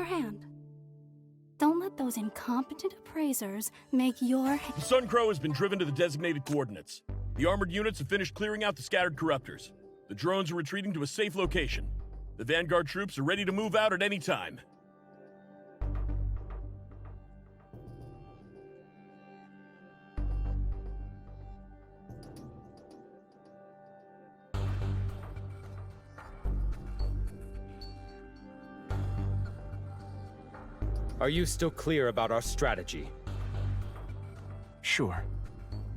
hand. Don't let those incompetent appraisers make your... The Sun Crow has been driven to the designated coordinates. The armored units have finished clearing out the scattered corruptors. The drones are retreating to a safe location. The Vanguard troops are ready to move out at any time. Are you still clear about our strategy? Sure.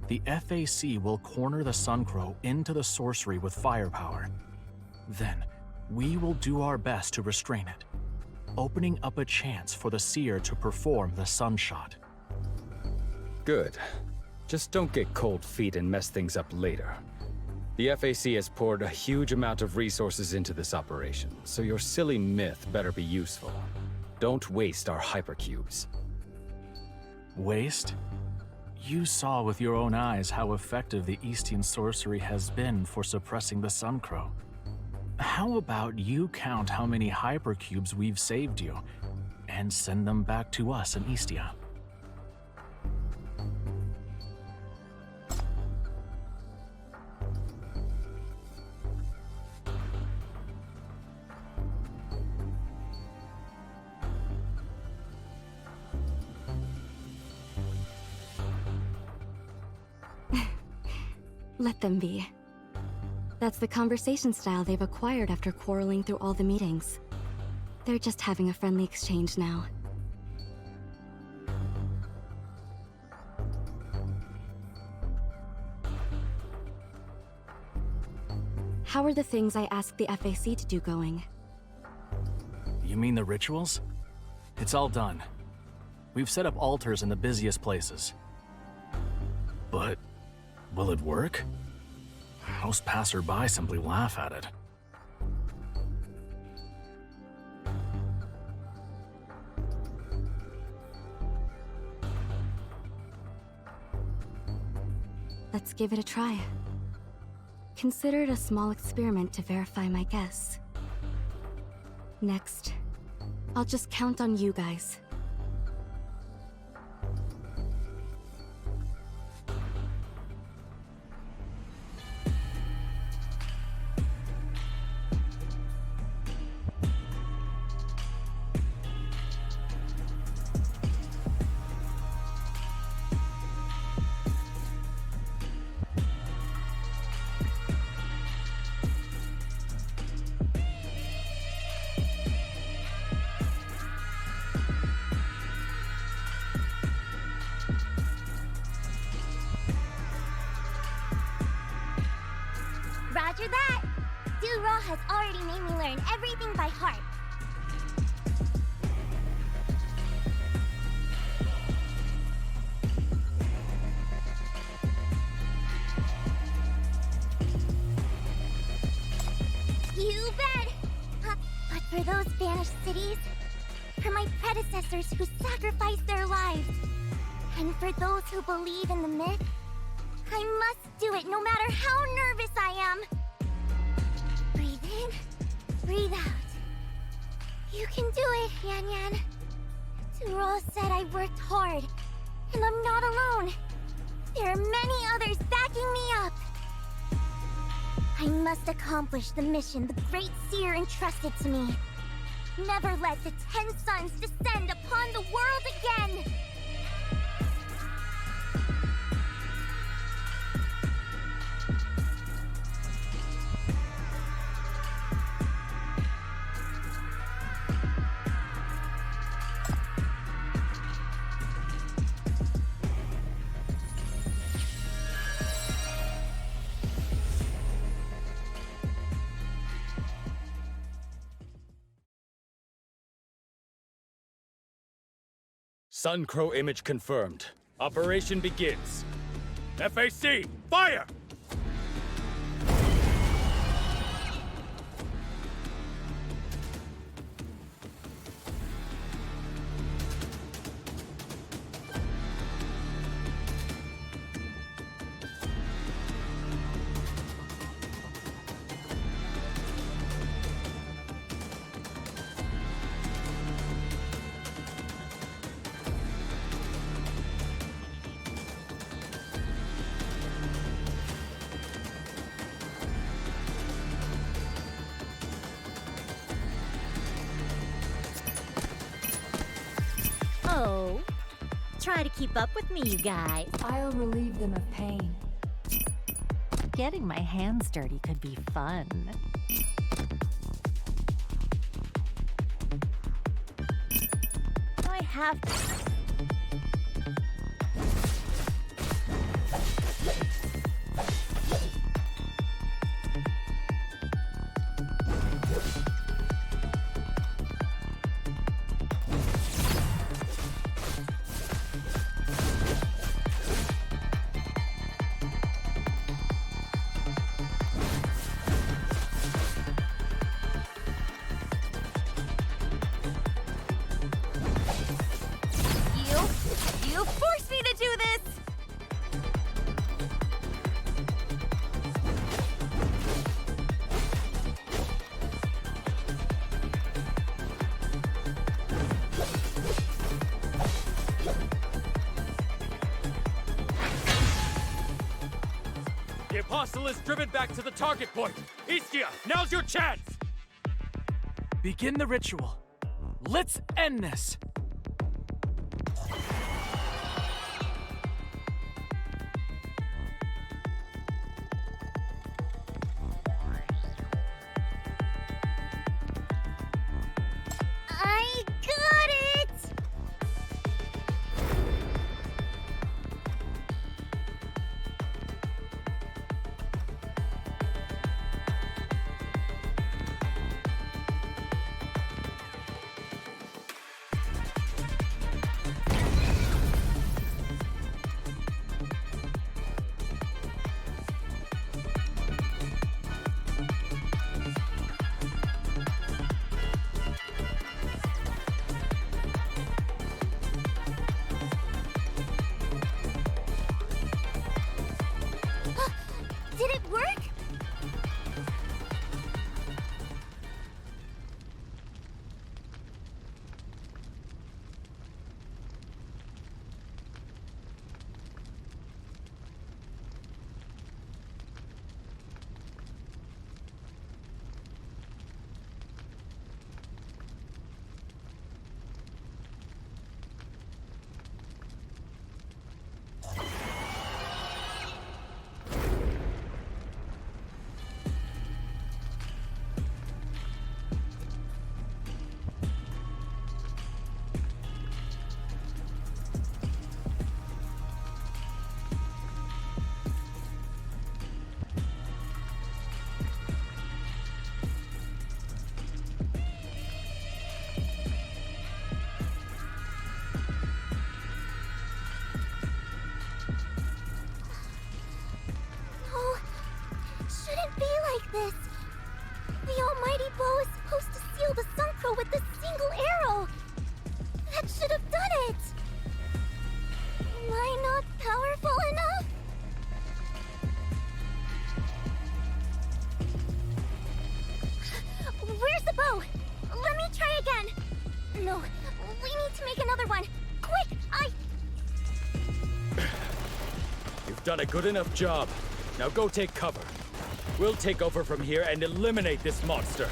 The FAC will corner the Sun Crow into the sorcery with firepower. Then, we will do our best to restrain it, opening up a chance for the Seer to perform the Sunshot. Good. Just don't get cold feet and mess things up later. The FAC has poured a huge amount of resources into this operation, so your silly myth better be useful. Don't waste our hypercubes. Waste? You saw with your own eyes how effective the Eastern sorcery has been for suppressing the Sun Crow. How about you count how many hypercubes we've saved you, and send them back to us in Eastia? Let them be. That's the conversation style they've acquired after quarreling through all the meetings. They're just having a friendly exchange now. How are the things I asked the FAC to do going? You mean the rituals? It's all done. We've set up altars in the busiest places. But will it work? Most passerby simply laugh at it. Let's give it a try. Consider it a small experiment to verify my guess. Next, I'll just count on you guys. Roger that! Du-Ra has already made me learn everything by heart. You bet! But for those vanished cities, for my predecessors who sacrificed their lives, and for those who believe in the myth, I must do it no matter how nervous I am. Breathe in, breathe out. You can do it, Yan Yan. Du-Ra said I worked hard, and I'm not alone. There are many others backing me up. I must accomplish the mission the Great Seer entrusted to me. Never let the 10 suns descend upon the world again! Sun Crow image confirmed. Operation begins. FAC, fire! try to keep up with me, you guys. I'll relieve them of pain. Getting my hands dirty could be fun. I have to. You forced me to do this! The Apostle is driven back to the target point! Istia, now's your chance! Begin the ritual. Let's end this! I got it! Did it work? No, it shouldn't be like this. The Almighty Bow is supposed to seal the Suncro with a single arrow. That should have done it. Am I not powerful enough? Where's the bow? Let me try again. No, we need to make another one. Quick, You've done a good enough job. Now go take cover. We'll take over from here and eliminate this monster.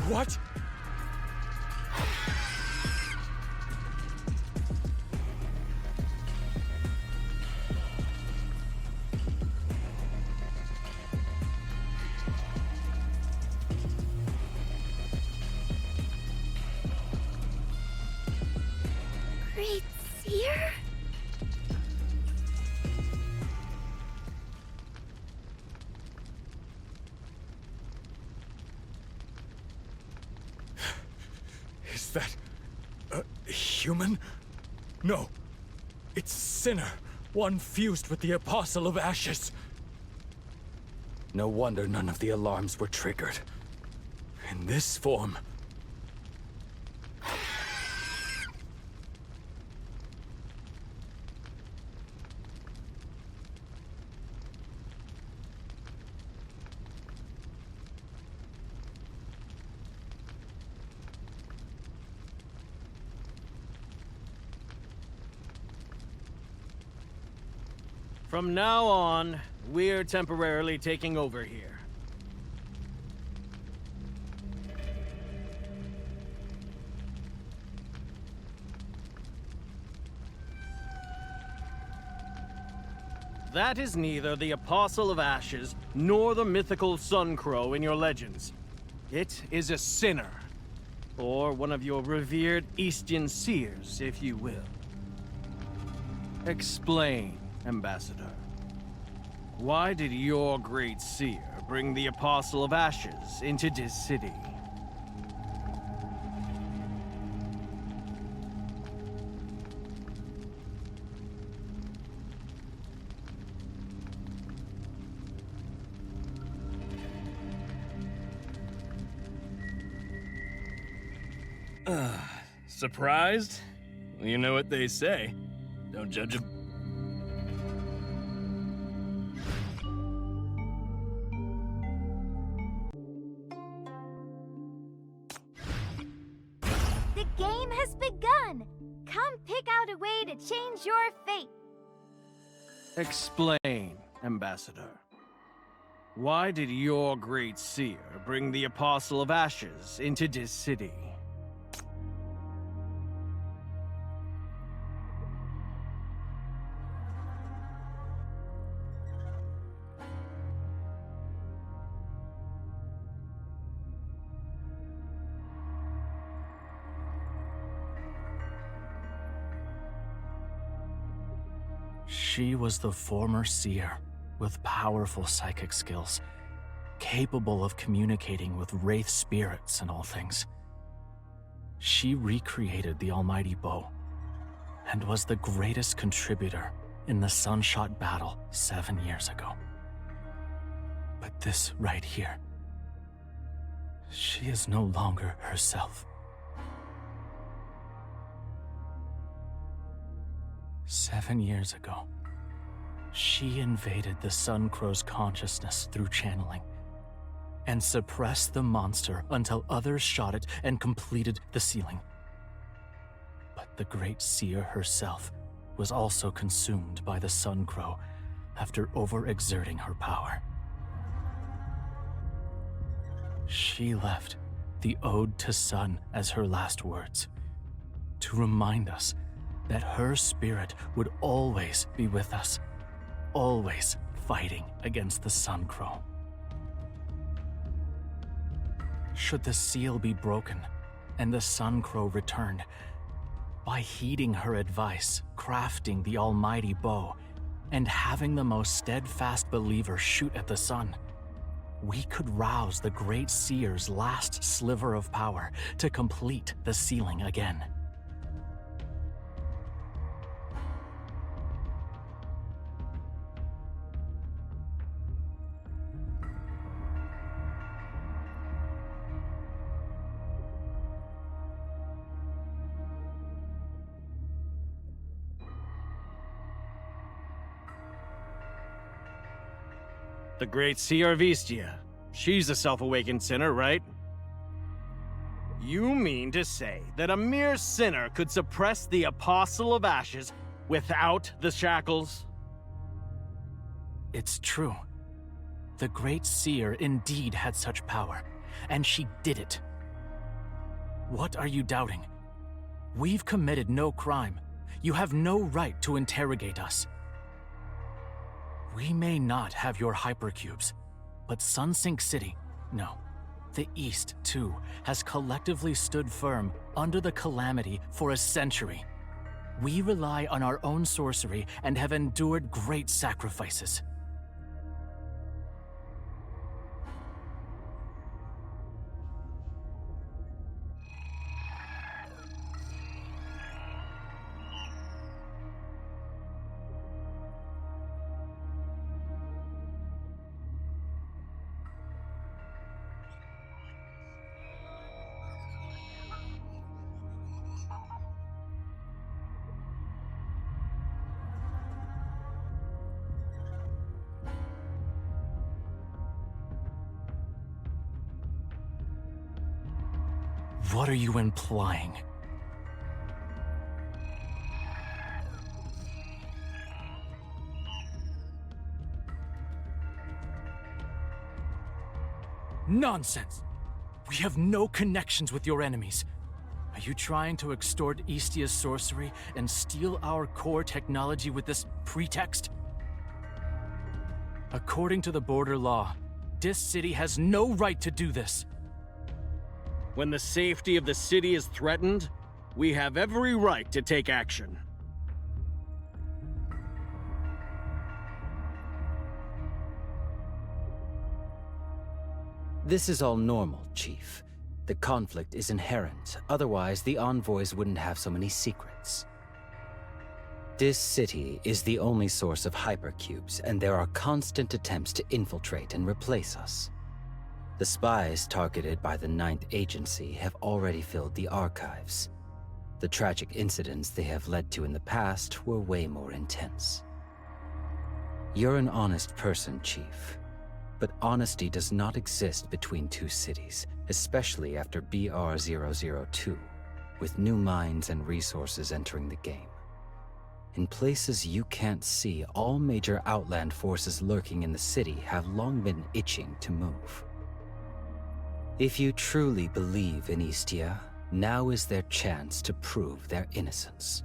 What? Great Seer? Is that a human? No. It's Sinner, one fused with the Apostle of Ashes. No wonder none of the alarms were triggered. In this form. From now on, we're temporarily taking over here. That is neither the Apostle of Ashes nor the mythical Sun Crow in your legends. It is a sinner. Or one of your revered Eastern seers, if you will. Explain, Ambassador. Why did your great seer bring the Apostle of Ashes into this city? Surprised? You know what they say. Don't judge a... The game has begun! Come pick out a way to change your fate! Explain, Ambassador. Why did your great seer bring the Apostle of Ashes into this city? She was the former seer with powerful psychic skills, capable of communicating with wraith spirits and all things. She recreated the Almighty Bow and was the greatest contributor in the Sunshot battle 7 years ago. But this right here, she is no longer herself. 7 years ago, she invaded the Sun Crow's consciousness through channeling and suppressed the monster until others shot it and completed the sealing. But the Great Seer herself was also consumed by the Sun Crow after overexerting her power. She left the Ode to Sun as her last words, to remind us that her spirit would always be with us, always fighting against the Sun Crow. Should the seal be broken and the Sun Crow returned, by heeding her advice, crafting the Almighty Bow, and having the most steadfast believer shoot at the sun, we could rouse the Great Seer's last sliver of power to complete the sealing again. The Great Seer of Istia. She's a self-awakened sinner, right? You mean to say that a mere sinner could suppress the Apostle of Ashes without the shackles? It's true. The Great Seer indeed had such power, and she did it. What are you doubting? We've committed no crime. You have no right to interrogate us. We may not have your hypercubes, but Sunsink City, no, the East too, has collectively stood firm under the calamity for a century. We rely on our own sorcery and have endured great sacrifices. What are you implying? Nonsense! We have no connections with your enemies. Are you trying to extort Istia's sorcery and steal our core technology with this pretext? According to the border law, Dis City has no right to do this. When the safety of the city is threatened, we have every right to take action. This is all normal, Chief. The conflict is inherent, otherwise the envoys wouldn't have so many secrets. Dis City is the only source of hypercubes, and there are constant attempts to infiltrate and replace us. The spies targeted by the Ninth Agency have already filled the archives. The tragic incidents they have led to in the past were way more intense. You're an honest person, Chief. But honesty does not exist between two cities, especially after BR-002, with new minds and resources entering the game. In places you can't see, all major Outland forces lurking in the city have long been itching to move. If you truly believe in Istia, now is their chance to prove their innocence.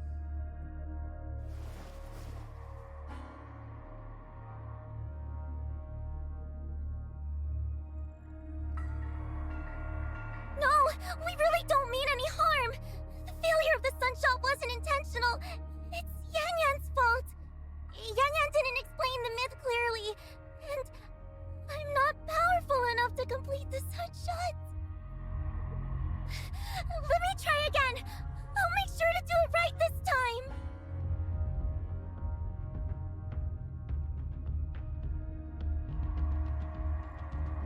No, we really don't mean any harm. The failure of the Sunshot wasn't intentional. It's Yan Yan's fault. Yan Yan didn't explain the myth clearly, and I'm not powerful enough to complete the Sunshot. Let me try again. I'll make sure to do it right this time.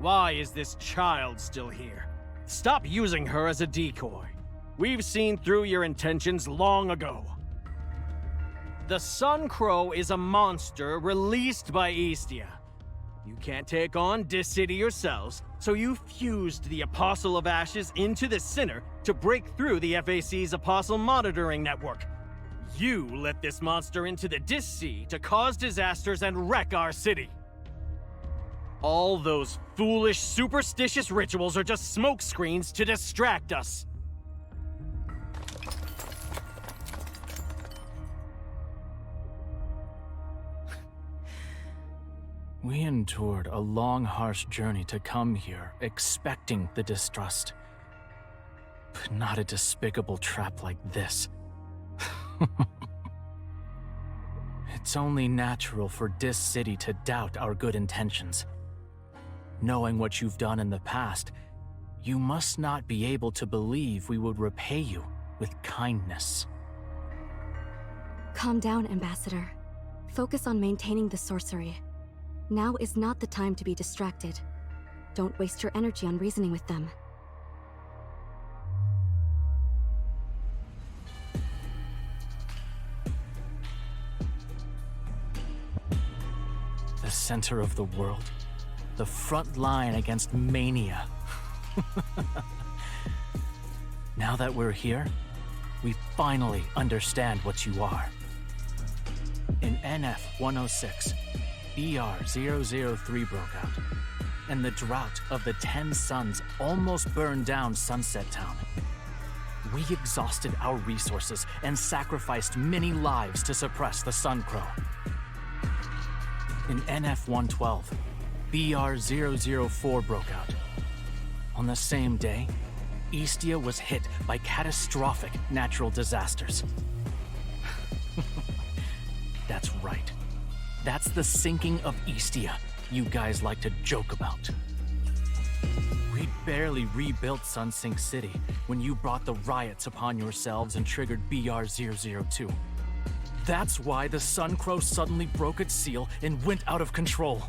Why is this child still here? Stop using her as a decoy. We've seen through your intentions long ago. The Sun Crow is a monster released by Istia. You can't take on Dis City yourselves, so you fused the Apostle of Ashes into the Sinner to break through the FAC's Apostle Monitoring Network. You let this monster into the Dis Sea to cause disasters and wreck our city. All those foolish, superstitious rituals are just smokescreens to distract us. We endured a long, harsh journey to come here, expecting the distrust. But not a despicable trap like this. It's only natural for Dis City to doubt our good intentions. Knowing what you've done in the past, you must not be able to believe we would repay you with kindness. Calm down, Ambassador. Focus on maintaining the sorcery. Now is not the time to be distracted. Don't waste your energy on reasoning with them. The center of the world. The front line against mania. Now that we're here, we finally understand what you are. In NF-106, BR-003 broke out, and the drought of the 10 suns almost burned down Sunset Town. We exhausted our resources and sacrificed many lives to suppress the Sun Crow. In NF-112, BR-004 broke out. On the same day, Istia was hit by catastrophic natural disasters. That's right. That's the sinking of Istia you guys like to joke about. We'd barely rebuilt Sunsink City when you brought the riots upon yourselves and triggered BR-002. That's why the Sun Crow suddenly broke its seal and went out of control.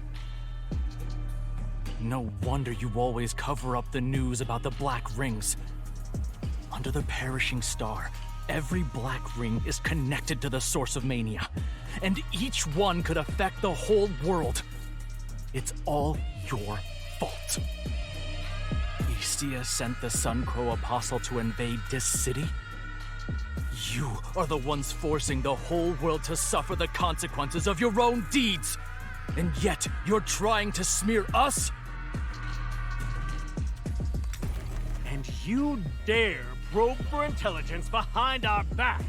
No wonder you always cover up the news about the Black Rings. Under the perishing star, every Black Ring is connected to the source of mania, and each one could affect the whole world. It's all your fault. Istia sent the Sun Crow Apostle to invade Dis City? You are the ones forcing the whole world to suffer the consequences of your own deeds! And yet, you're trying to smear us? You dare probe for intelligence behind our back?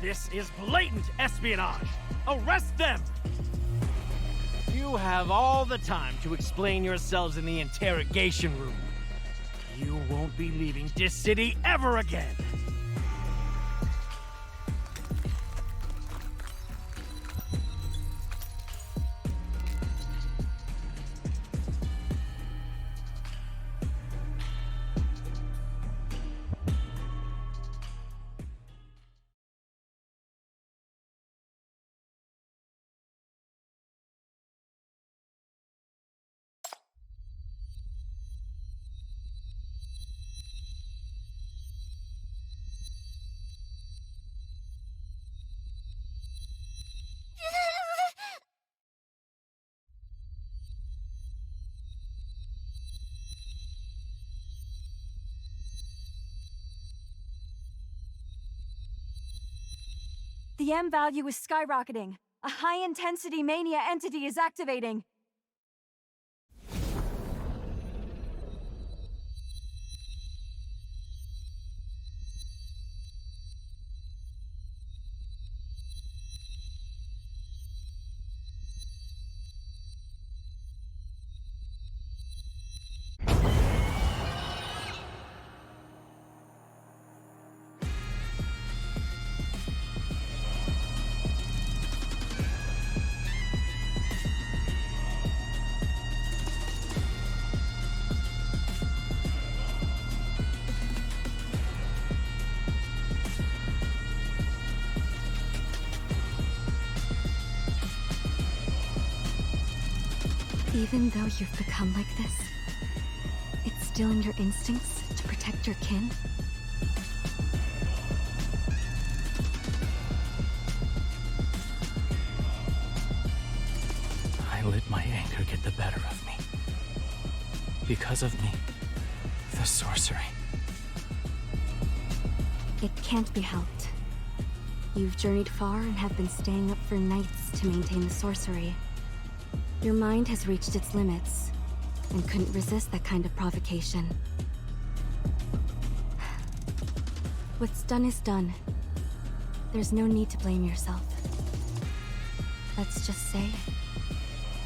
This is blatant espionage! Arrest them! You have all the time to explain yourselves in the interrogation room. You won't be leaving this city ever again! The M value is skyrocketing. A high-intensity mania entity is activating. Even though you've become like this, it's still in your instincts to protect your kin? I let my anger get the better of me. Because of me, the sorcery. It can't be helped. You've journeyed far and have been staying up for nights to maintain the sorcery. Your mind has reached its limits, and couldn't resist that kind of provocation. What's done is done. There's no need to blame yourself. Let's just say,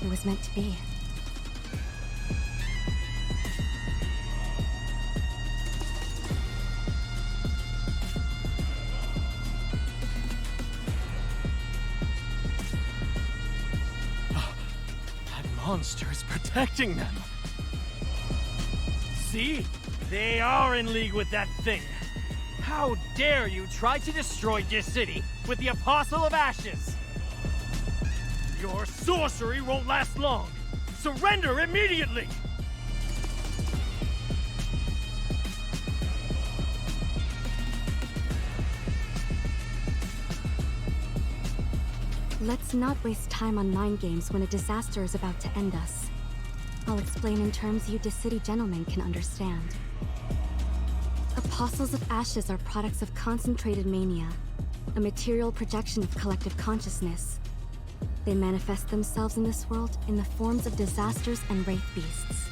it was meant to be. Monster is protecting them. See? They are in league with that thing. How dare you try to destroy this city with the Apostle of Ashes? Your sorcery won't last long. Surrender immediately! Let's not waste time on mind games when a disaster is about to end us. I'll explain in terms you City gentlemen can understand. Apostles of Ashes are products of concentrated mania, a material projection of collective consciousness. They manifest themselves in this world in the forms of disasters and wraith beasts.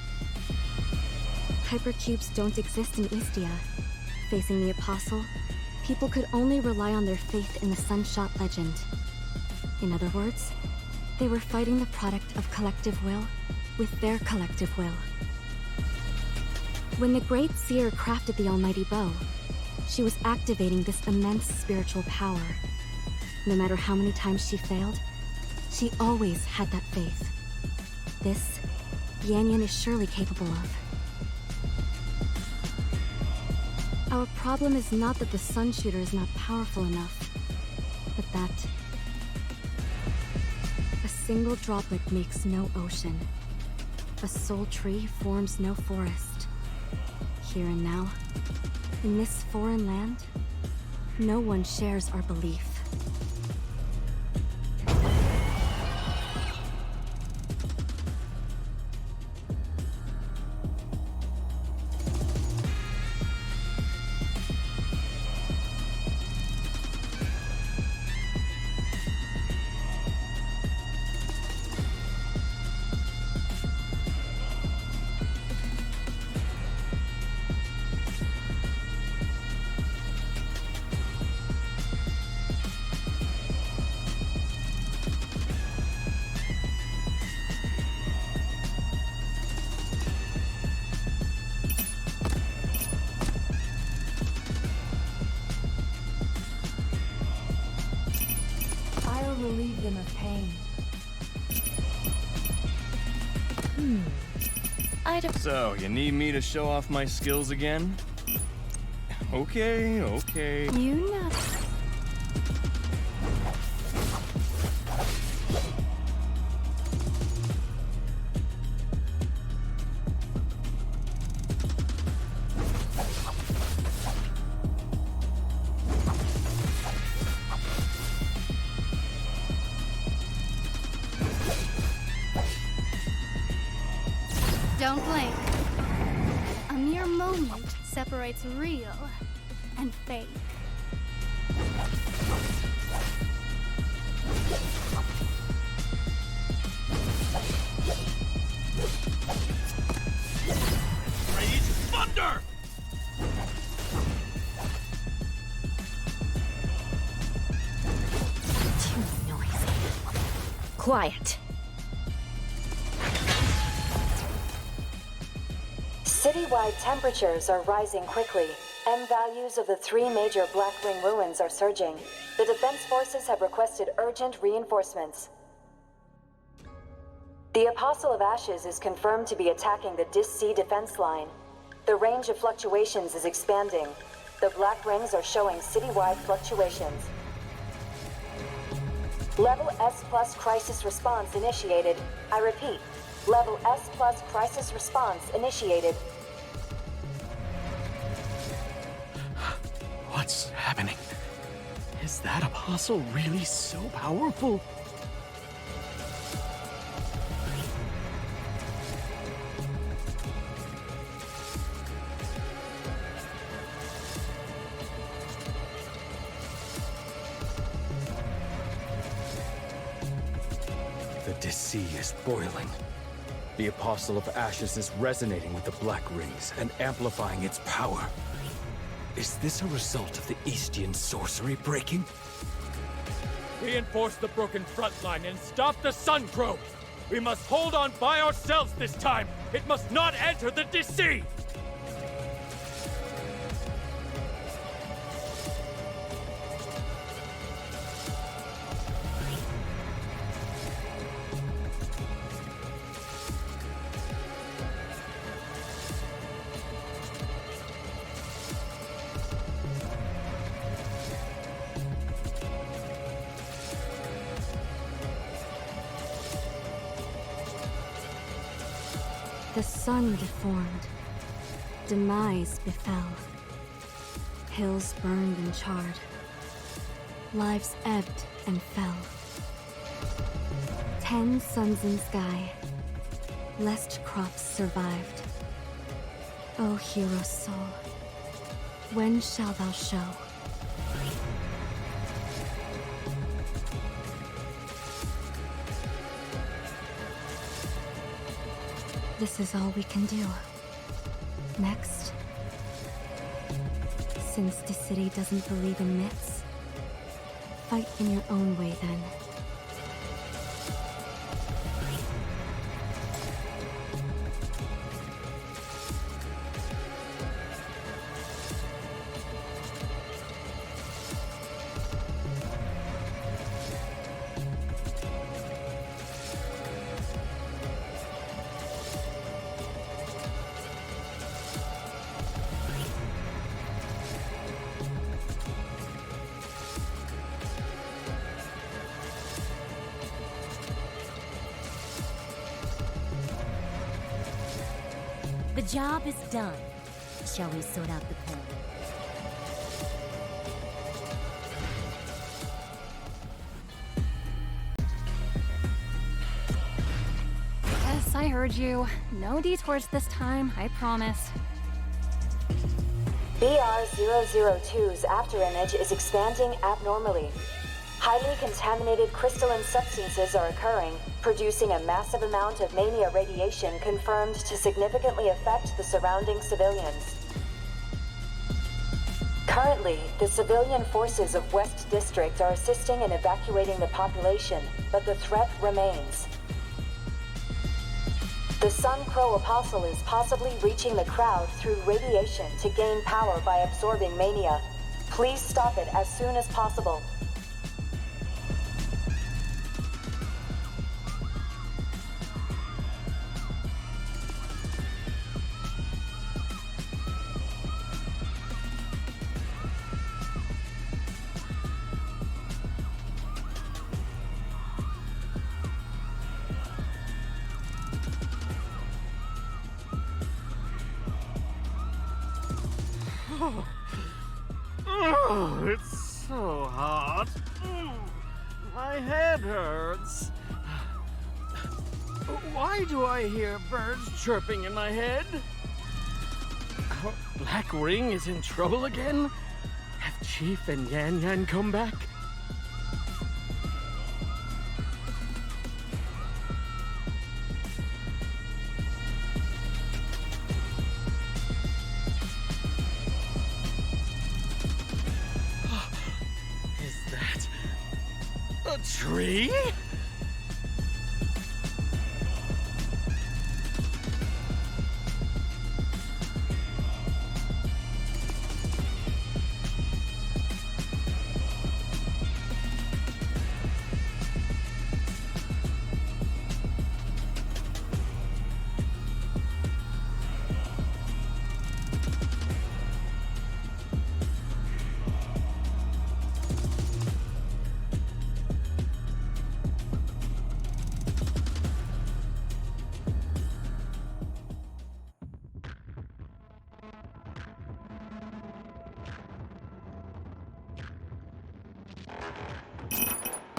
Hypercubes don't exist in Istia. Facing the Apostle, people could only rely on their faith in the Sunshot legend. In other words, they were fighting the product of collective will with their collective will. When the Great Seer crafted the Almighty Bow, she was activating this immense spiritual power. No matter how many times she failed, she always had that faith. This, Yanyan is surely capable of. Our problem is not that the Sun Shooter is not powerful enough, but that a single droplet makes no ocean. A soul tree forms no forest. Here and now, in this foreign land, no one shares our belief. So, you need me to show off my skills again? Okay, okay. You know. Don't blink. A mere moment separates real and fake. Rage Thunder! Too noisy. Quiet. Citywide temperatures are rising quickly. M values of the 3 major Black Ring ruins are surging. The defense forces have requested urgent reinforcements. The Apostle of Ashes is confirmed to be attacking the Dis-C defense line. The range of fluctuations is expanding. The Black Rings are showing citywide fluctuations. Level S+ crisis response initiated. I repeat, Level S+ crisis response initiated. What's happening? Is that apostle really so powerful? The Dis-C is boiling. The Apostle of Ashes is resonating with the Black Rings and amplifying its power. Is this a result of the Eastian sorcery breaking? Reinforce the broken front line and stop the Sun Crow! We must hold on by ourselves this time! It must not enter the Dis-C! The sun deformed. Demise befell. Hills burned and charred. Lives ebbed and fell. 10 suns in sky. Lest crops survived. O hero soul, when shall thou show? This is all we can do. Next. Since the city doesn't believe in myths, fight in your own way then. The job is done. Shall we sort out the pay? Yes, I heard you. No detours this time, I promise. BR-002's afterimage is expanding abnormally. Highly contaminated crystalline substances are occurring, producing a massive amount of mania radiation confirmed to significantly affect the surrounding civilians. Currently, the civilian forces of West District are assisting in evacuating the population, but the threat remains. The Sun Crow Apostle is possibly reaching the crowd through radiation to gain power by absorbing mania. Please stop it as soon as possible. Oh, it's so hot. My head hurts. Why do I hear birds chirping in my head? Black Ring is in trouble again? Have Chief and Yan Yan come back? Is that a tree?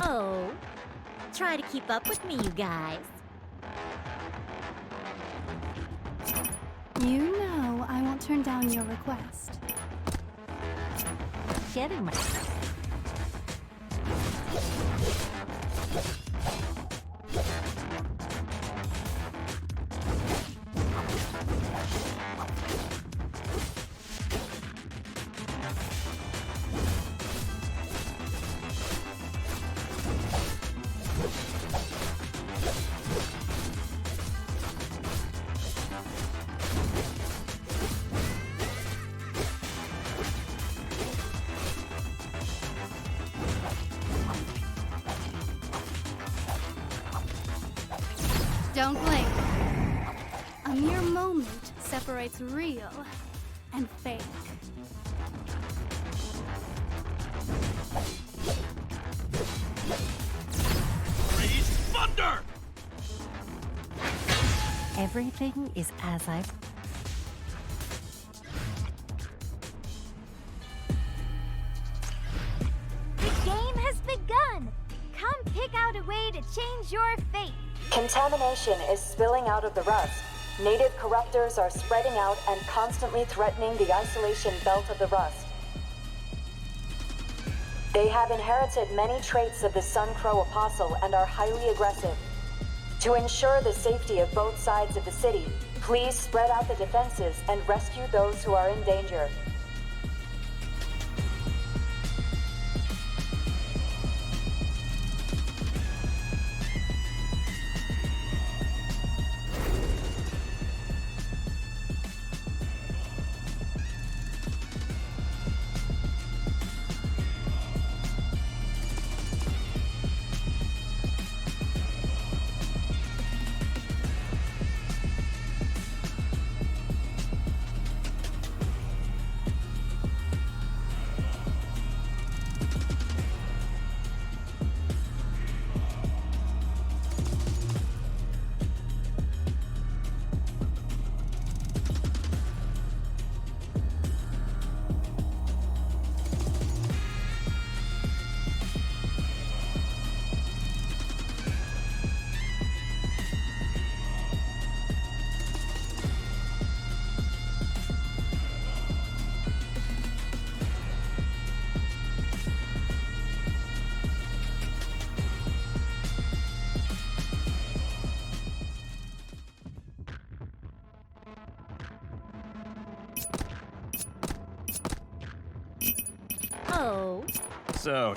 Oh, try to keep up with me, you guys. You know I won't turn down your request. Getting my... Don't blink. A mere moment separates real and fake. Raise thunder! Everything is as I've... The game has begun! Come pick out a way to change your fate! Contamination is spilling out of the rust. Native corruptors are spreading out and constantly threatening the isolation belt of the rust. They have inherited many traits of the Sun Crow Apostle and are highly aggressive. To ensure the safety of both sides of the city, please spread out the defenses and rescue those who are in danger. Oh. So...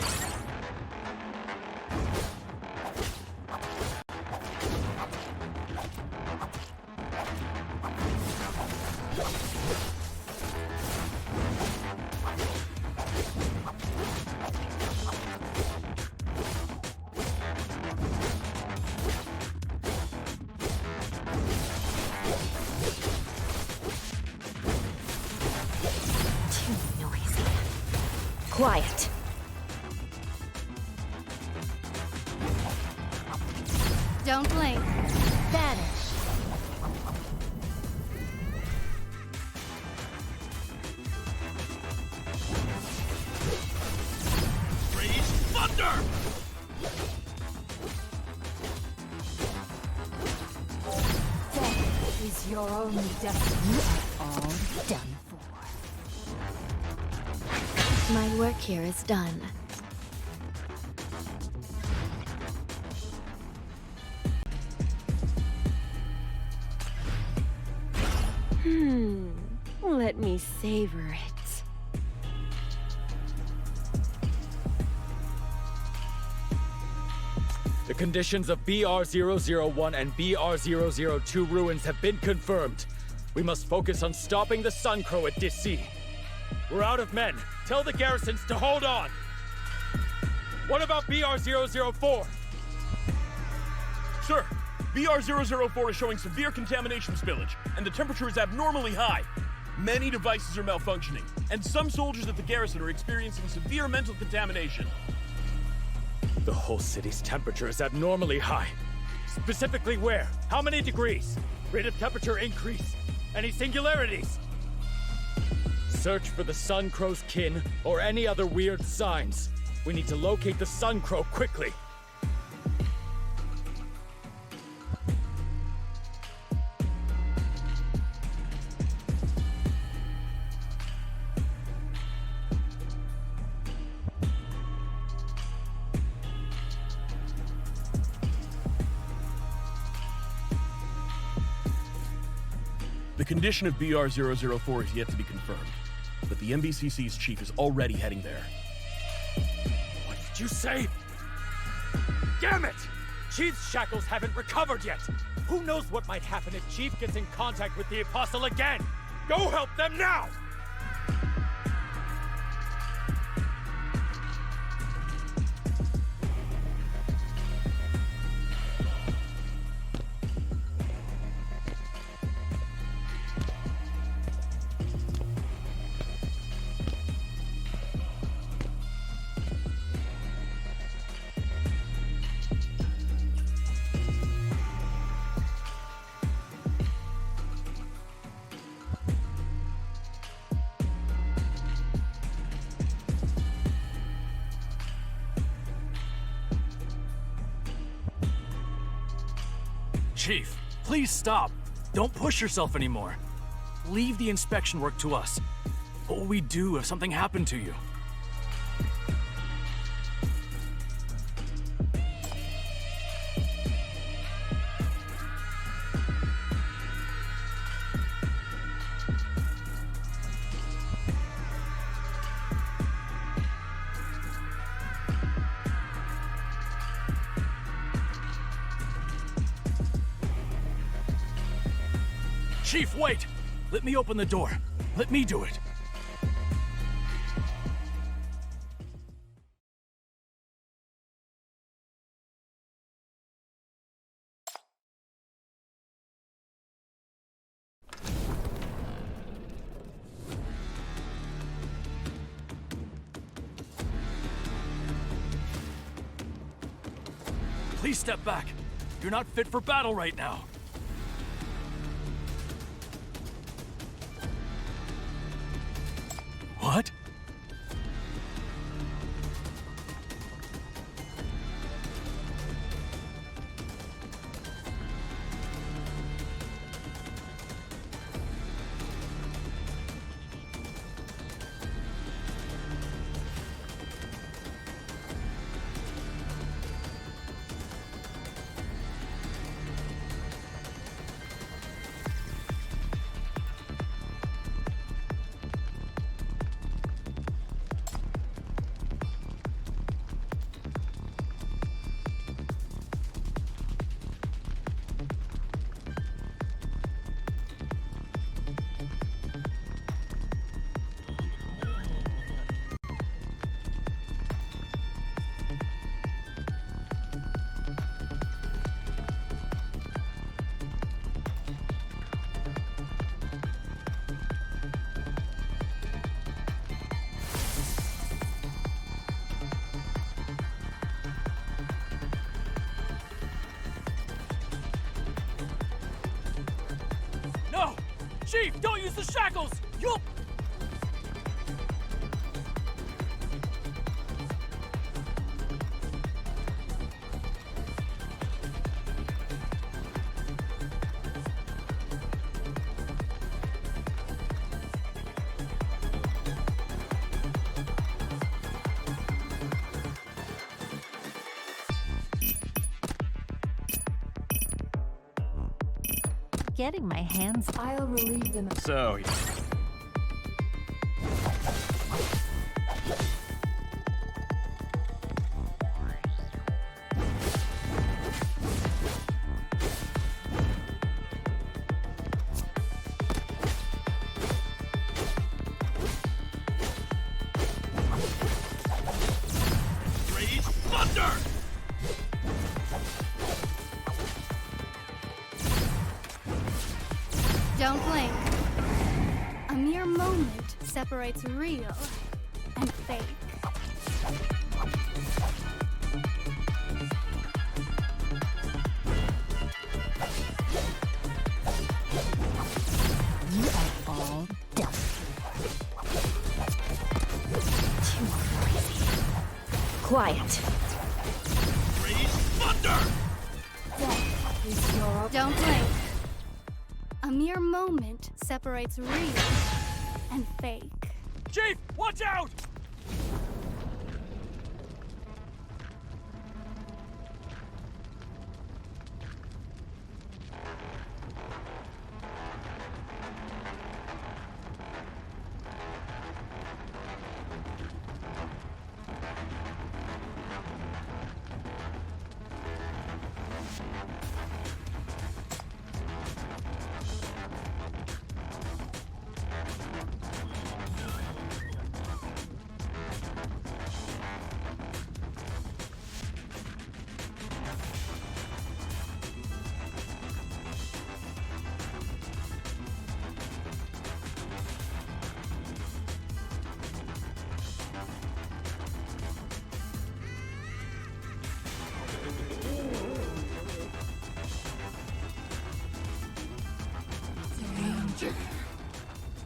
Quiet. Don't blink. Vanish. It's your only destiny. You are all done for. My work here is done. Let me savor it. The conditions of BR-001 and BR-002 ruins have been confirmed. We must focus on stopping the Suncrow at Dissi. We're out of men. Tell the garrisons to hold on. What about BR-004? Sir, BR-004 is showing severe contamination spillage, and the temperature is abnormally high. Many devices are malfunctioning, and some soldiers at the garrison are experiencing severe mental contamination. The whole city's temperature is abnormally high. Specifically where? How many degrees? Rate of temperature increase. Any singularities? Search for the Suncrow's kin or any other weird signs. We need to locate the Suncrow quickly. The condition of BR-004 is yet to be confirmed, but the MBCC's chief is already heading there. What did you say? Damn it! Chief's shackles haven't recovered yet! Who knows what might happen if Chief gets in contact with the Apostle again? Go help them now! Chief, please stop. Don't push yourself anymore. Leave the inspection work to us. What will we do if something happened to you? Chief, wait! Let me open the door. Let me do it. Please step back. You're not fit for battle right now. What? No! Chief, don't use the shackles! You'll... Getting my hands. I'll relieve them. So, Rage Thunder! Don't blink. A mere moment separates real and fake. You are all done. Too noisy. Quiet. Rage Thunder! Death is your... Don't blink. A mere moment separates real and fake. Chief, watch out!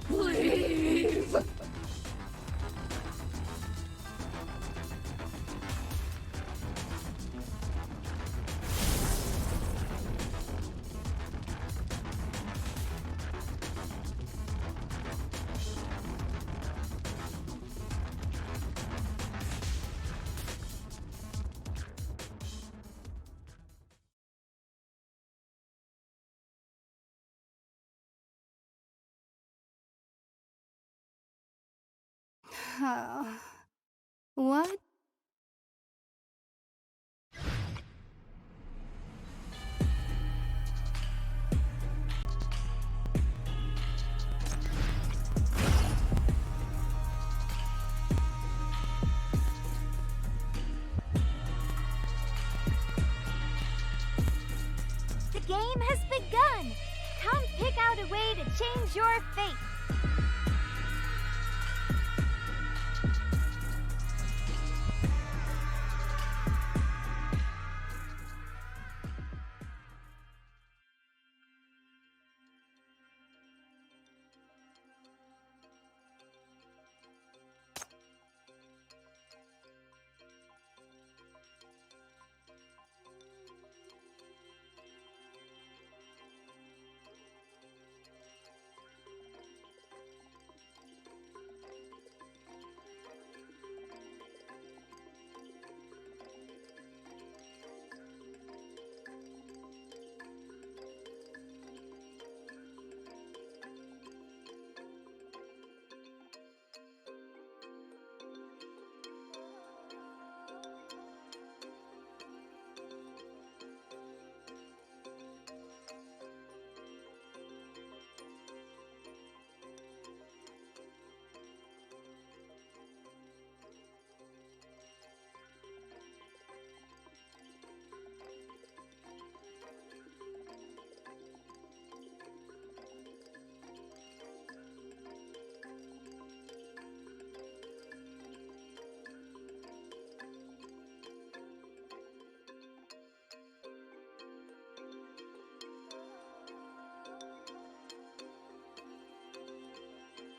Leave! What? The game has begun! Come pick out a way to change your fate!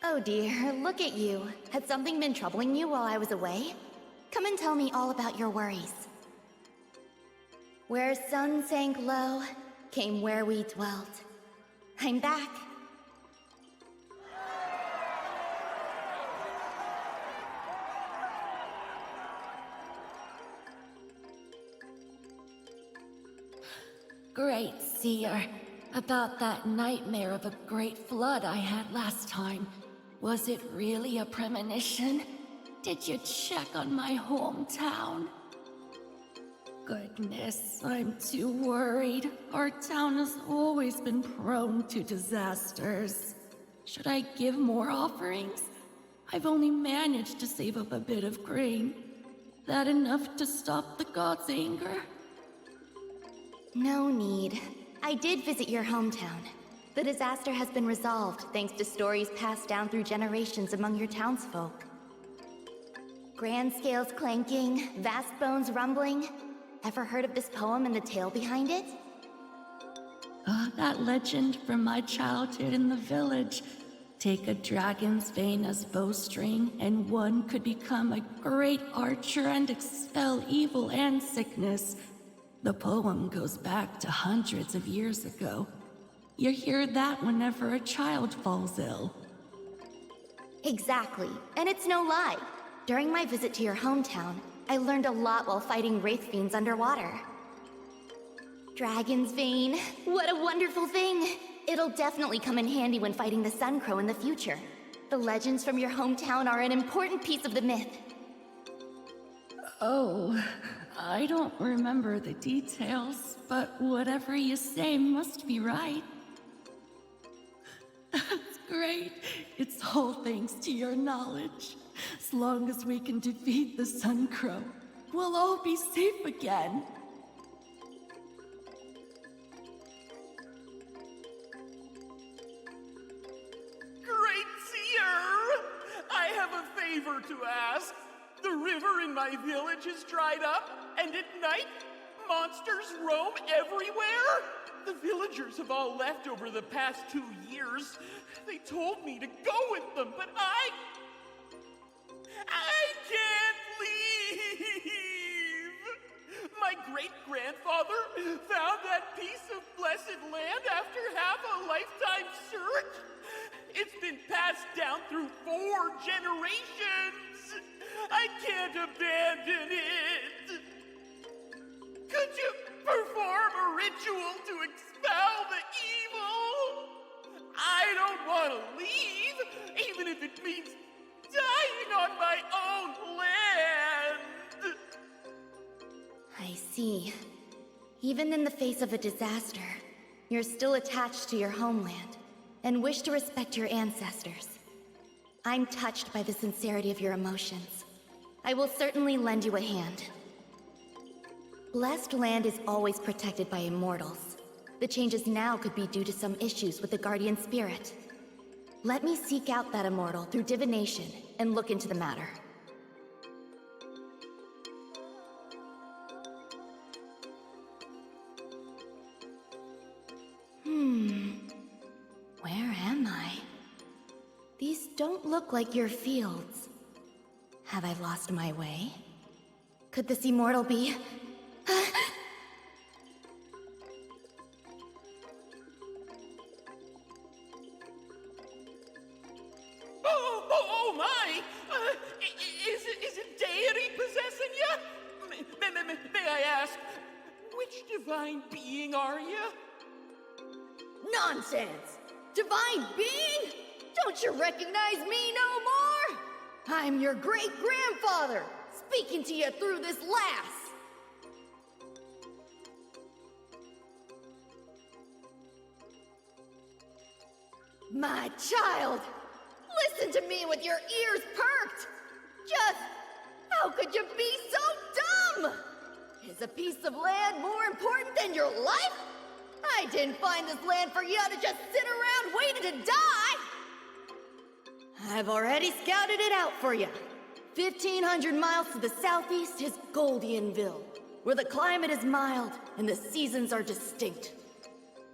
Oh dear, look at you. Had something been troubling you while I was away? Come and tell me all about your worries. Where sun sank low, came where we dwelt. I'm back. Great seer, about that nightmare of a great flood I had last time. Was it really a premonition? Did you check on my hometown? Goodness, I'm too worried. Our town has always been prone to disasters. Should I give more offerings? I've only managed to save up a bit of grain. That enough to stop the gods' anger? No need. I did visit your hometown. The disaster has been resolved thanks to stories passed down through generations among your townsfolk. Grand scales clanking, vast bones rumbling. Ever heard of this poem and the tale behind it? That legend from my childhood in the village. Take a dragon's vein as bowstring, and one could become a great archer and expel evil and sickness. The poem goes back to hundreds of years ago. You hear that whenever a child falls ill. Exactly, and it's no lie. During my visit to your hometown, I learned a lot while fighting wraith fiends underwater. Dragon's vein, what a wonderful thing! It'll definitely come in handy when fighting the Sun Crow in the future. The legends from your hometown are an important piece of the myth. Oh, I don't remember the details, but whatever you say must be right. That's great. It's all thanks to your knowledge. As long as we can defeat the Sun Crow, we'll all be safe again. Great Seer! I have a favor to ask. The river in my village has dried up, and at night, monsters roam everywhere. The villagers have all left over the past 2 years. They told me to go with them, but I can't leave! My great-grandfather found that piece of blessed land after half a lifetime search. It's been passed down through 4 generations. I can't abandon it. Could you perform a ritual to expel the evil? I don't want to leave, even if it means dying on my own land! I see. Even in the face of a disaster, you're still attached to your homeland and wish to respect your ancestors. I'm touched by the sincerity of your emotions. I will certainly lend you a hand. Blessed land is always protected by immortals. The changes now could be due to some issues with the Guardian Spirit. Let me seek out that immortal through divination and look into the matter. Where am I? These don't look like your fields. Have I lost my way? Could this immortal be... Oh my! Is it deity possessing you? May I ask, which divine being are you? Nonsense! Divine being? Don't you recognize me no more? I'm your great-grandfather, speaking to you through this lass. My child, listen to me with your ears perked. Just, how could you be so dumb? Is a piece of land more important than your life? I didn't find this land for you to just sit around waiting to die! I've already scouted it out for you. 1,500 miles to the southeast is Goldianville, where the climate is mild and the seasons are distinct.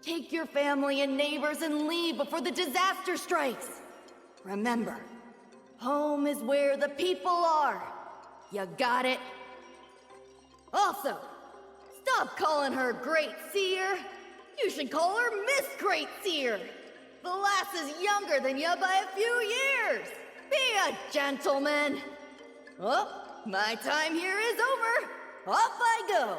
Take your family and neighbors and leave before the disaster strikes. Remember, home is where the people are. You got it? Also, stop calling her Great Seer. You should call her Miss Great Seer. The lass is younger than you by a few years. Be a gentleman. Oh, my time here is over. Off I go.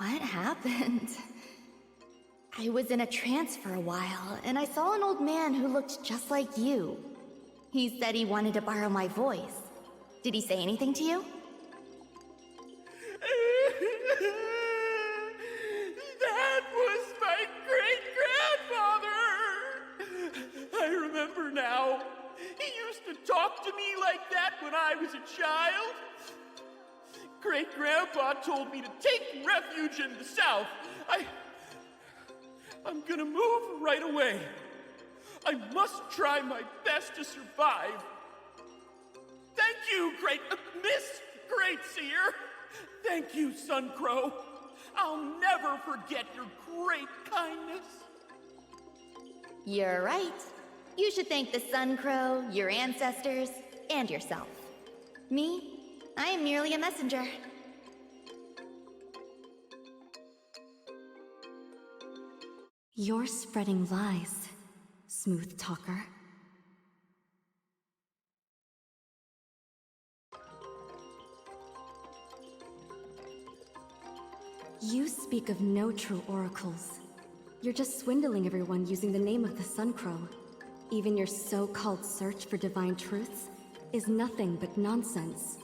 What happened? I was in a trance for a while, and I saw an old man who looked just like you. He said he wanted to borrow my voice. Did he say anything to you? That was my great-grandfather! I remember now. He used to talk to me like that when I was a child. Great-grandpa told me to take refuge in the south. I'm gonna move right away. I must try my best to survive. Thank you, Miss Great Seer. Thank you, Sun Crow. I'll never forget your great kindness. You're right. You should thank the Sun Crow, your ancestors, and yourself. Me? I am merely a messenger. You're spreading lies, smooth talker. You speak of no true oracles. You're just swindling everyone using the name of the Sun Crow. Even your so-called search for divine truths is nothing but nonsense.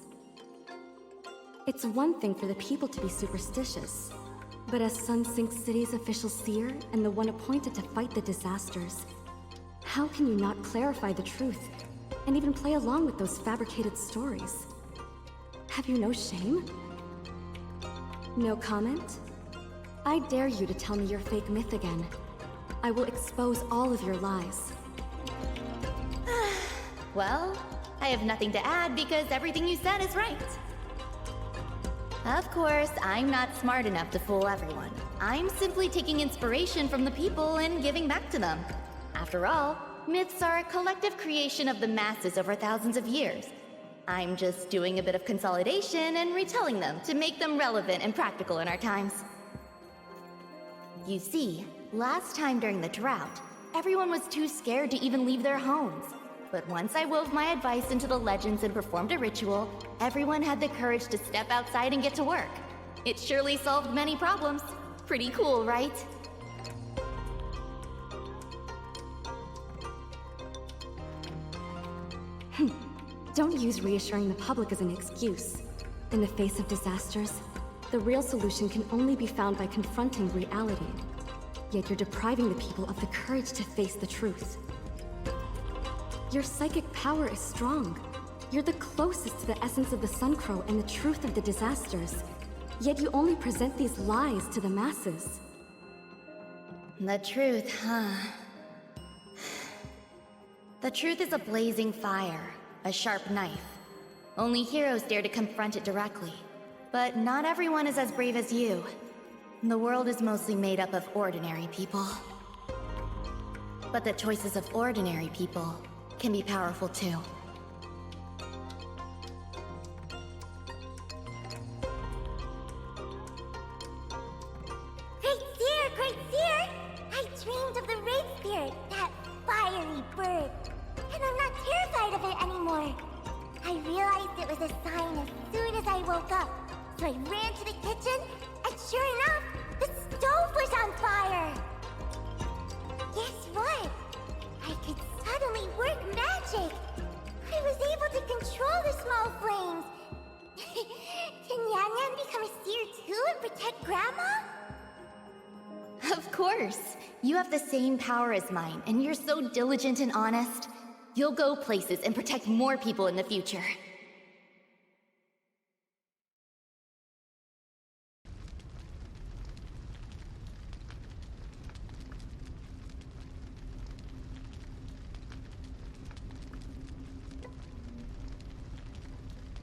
It's one thing for the people to be superstitious, but as Sun Sink City's official seer and the one appointed to fight the disasters, how can you not clarify the truth and even play along with those fabricated stories? Have you no shame? No comment? I dare you to tell me your fake myth again. I will expose all of your lies. Well, I have nothing to add because everything you said is right. Of course, I'm not smart enough to fool everyone. I'm simply taking inspiration from the people and giving back to them. After all, myths are a collective creation of the masses over thousands of years. I'm just doing a bit of consolidation and retelling them to make them relevant and practical in our times. You see, last time during the drought, everyone was too scared to even leave their homes. But once I wove my advice into the legends and performed a ritual, everyone had the courage to step outside and get to work. It surely solved many problems. Pretty cool, right? Don't use reassuring the public as an excuse. In the face of disasters, the real solution can only be found by confronting reality. Yet you're depriving the people of the courage to face the truth. Your psychic power is strong. You're the closest to the essence of the Sun Crow and the truth of the disasters. Yet you only present these lies to the masses. The truth, huh? The truth is a blazing fire, a sharp knife. Only heroes dare to confront it directly. But not everyone is as brave as you. The world is mostly made up of ordinary people. But the choices of ordinary people can be powerful too. Great Seer! Great Seer! I dreamed of the Wraith Spirit, that fiery bird. And I'm not terrified of it anymore. I realized it was a sign as soon as I woke up. So I ran to the kitchen, and sure enough, the stove was on fire! Guess what? I could suddenly work magic! I was able to control the small flames! Can Yan Yan become a seer too and protect Grandma? Of course! You have the same power as mine, and you're so diligent and honest. You'll go places and protect more people in the future.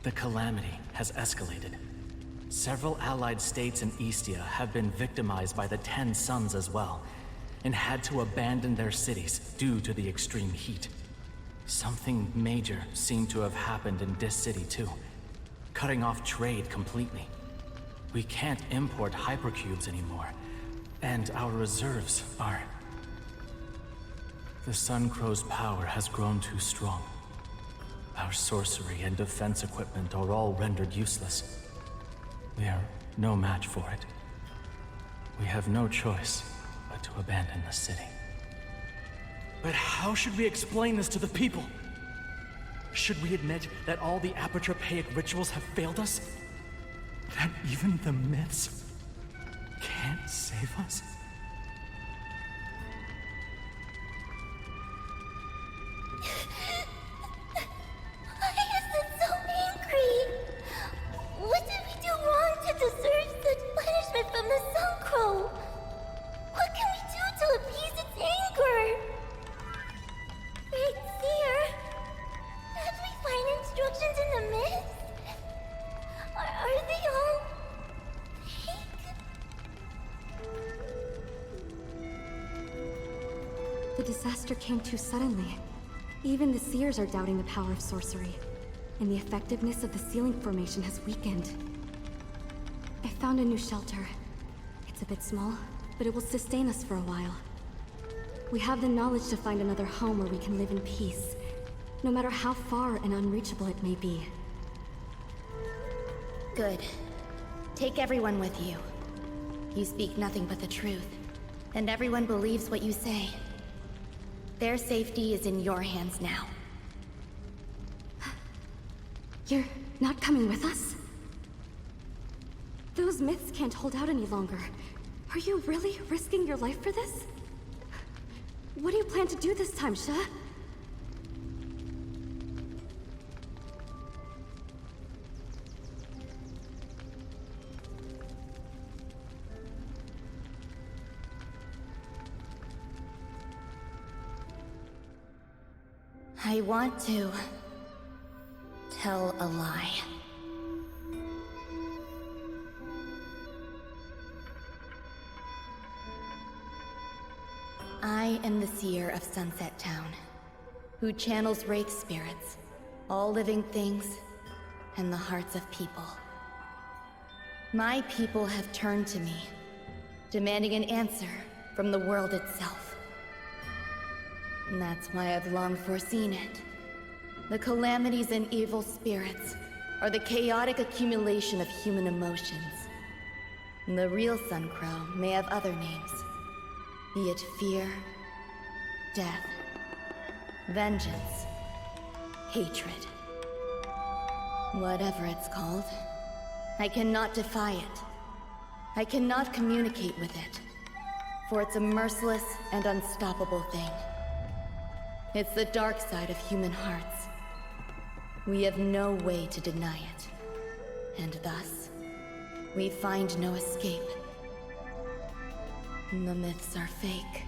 The calamity has escalated. Several allied states in Eastia have been victimized by the 10 Suns as well, and had to abandon their cities due to the extreme heat. Something major seemed to have happened in Dis City too, cutting off trade completely. We can't import hypercubes anymore, and our reserves are... The Sun Crow's power has grown too strong. Our sorcery and defense equipment are all rendered useless. We are no match for it. we have no choice but to abandon the city. But how should we explain this to the people? Should we admit that all the apotropaic rituals have failed us? That even the myths can't save us? Why is it so angry? What did we do wrong to deserve such punishment from the Sun Crow? What can we do to appease its anger? Great Seer, did we find instructions in the myths? Are they all fake? The disaster came too suddenly. Even the Seers are doubting the power of sorcery, and the effectiveness of the sealing formation has weakened. I found a new shelter. It's a bit small, but it will sustain us for a while. We have the knowledge to find another home where we can live in peace, no matter how far and unreachable it may be. Good. Take everyone with you. You speak nothing but the truth, and everyone believes what you say. Their safety is in your hands now. You're not coming with us? Those myths can't hold out any longer. Are you really risking your life for this? What do you plan to do this time, Sha? I want to tell a lie. I am the Seer of Sunset Town, who channels Wraith spirits, all living things, and the hearts of people. My people have turned to me, demanding an answer from the world itself. And that's why I've long foreseen it. The calamities and evil spirits are the chaotic accumulation of human emotions. The real Sun Crow may have other names, be it fear, death, vengeance, hatred. Whatever it's called, I cannot defy it. I cannot communicate with it, for it's a merciless and unstoppable thing. It's the dark side of human hearts. We have no way to deny it, and thus, we find no escape. The myths are fake.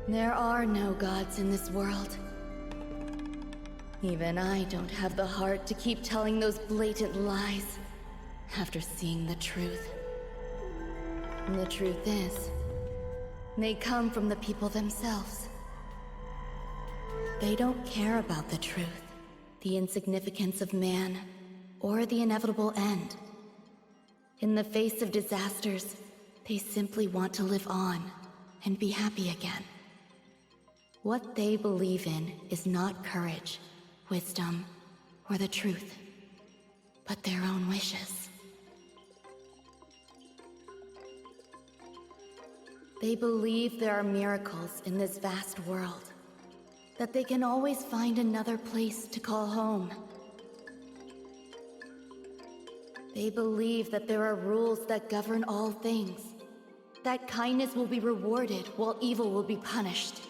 There are no gods in this world. Even I don't have the heart to keep telling those blatant lies after seeing the truth. And the truth is, they come from the people themselves. They don't care about the truth, the insignificance of man, or the inevitable end. In the face of disasters, they simply want to live on and be happy again. What they believe in is not courage, wisdom, or the truth, but their own wishes. They believe there are miracles in this vast world, that they can always find another place to call home. They believe that there are rules that govern all things, that kindness will be rewarded while evil will be punished.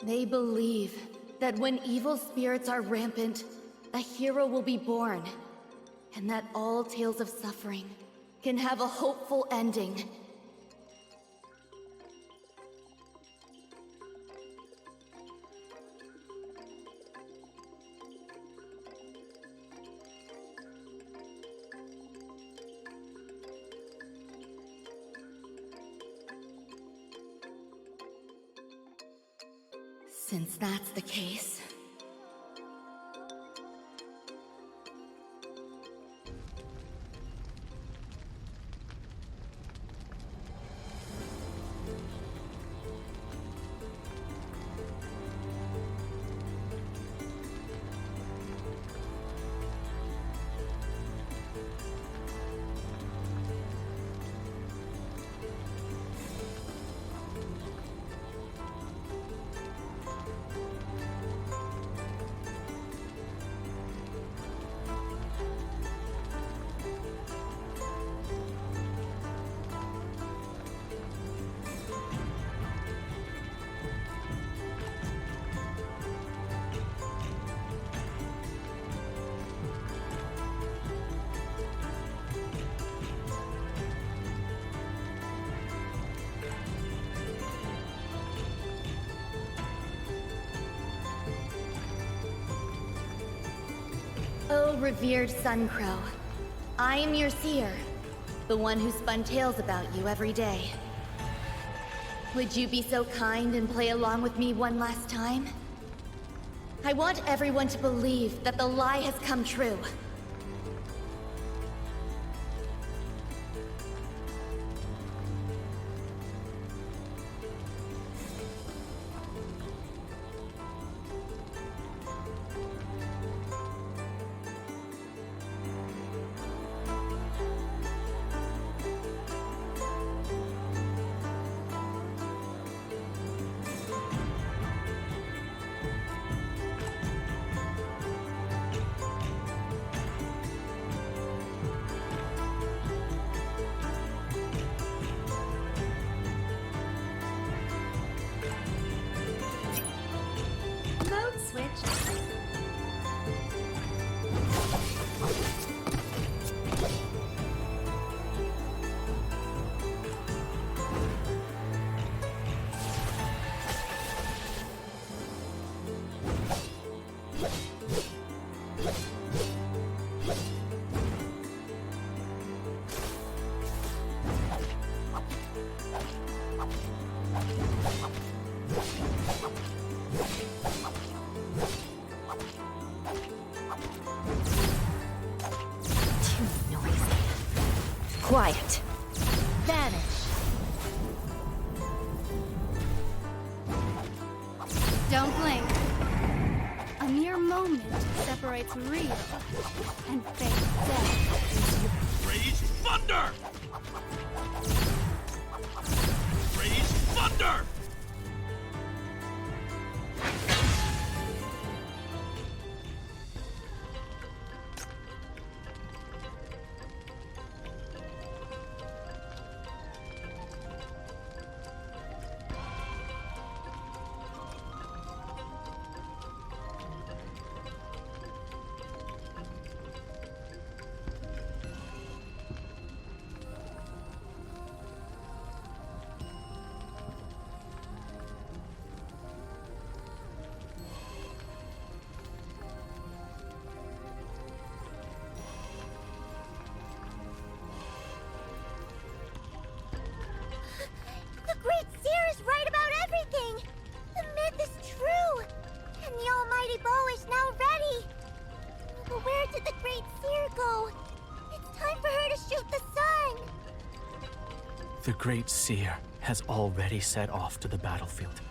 They believe that when evil spirits are rampant, a hero will be born, and that all tales of suffering can have a hopeful ending. Since that's the case, Oh, revered Suncrow. I am your seer, the one who spun tales about you every day. Would you be so kind and play along with me one last time? I want everyone to believe that the lie has come true. Mode switch. Quiet. Vanish. Don't blink. A mere moment separates real and fake. Rage Thunder! Rage Thunder! The Great Seer is right about everything! The myth is true! And the Almighty Bow is now ready! But where did the Great Seer go? It's time for her to shoot the sun! The Great Seer has already set off to the battlefield.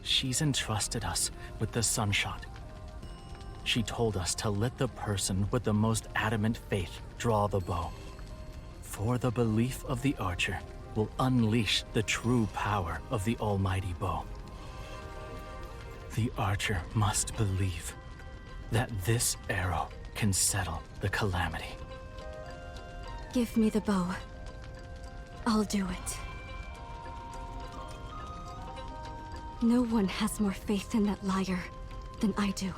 She's entrusted us with the Sunshot. She told us to let the person with the most adamant faith draw the bow. For the belief of the archer will unleash the true power of the Almighty Bow. The archer must believe that this arrow can settle the calamity. Give me the bow. I'll do it. No one has more faith in that liar than I do.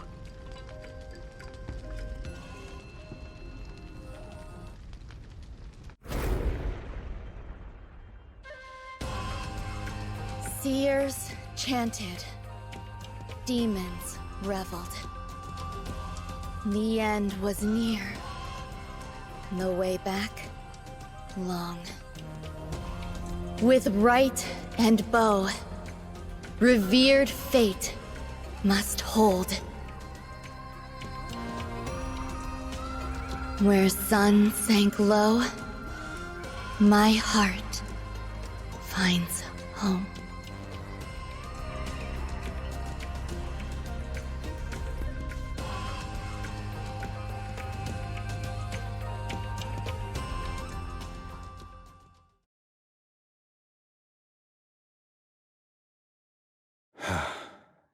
Seers chanted. Demons reveled. The end was near. The way back, long. With right and bow, revered fate must hold. Where sun sank low, my heart finds home.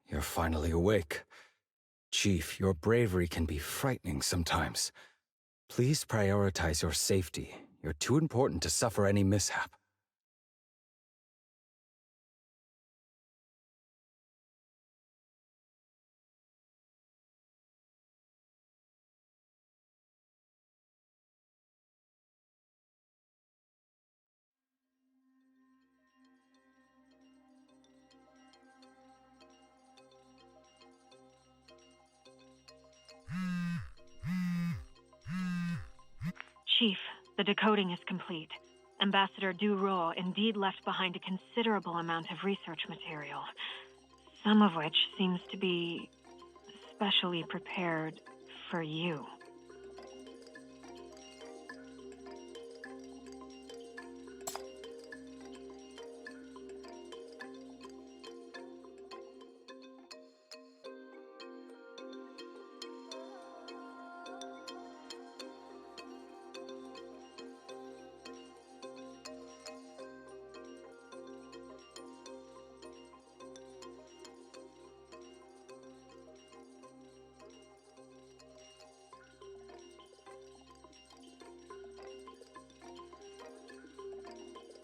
You're finally awake. Chief, your bravery can be frightening sometimes. Please prioritize your safety. You're too important to suffer any mishap. Chief, the decoding is complete. Ambassador Du-Ro indeed left behind a considerable amount of research material, some of which seems to be specially prepared for you.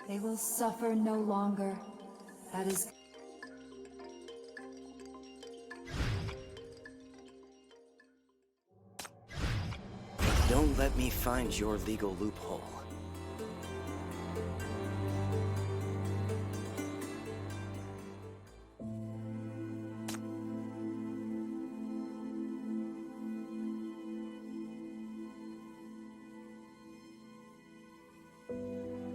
They will suffer no longer. That is... Don't let me find your legal loophole.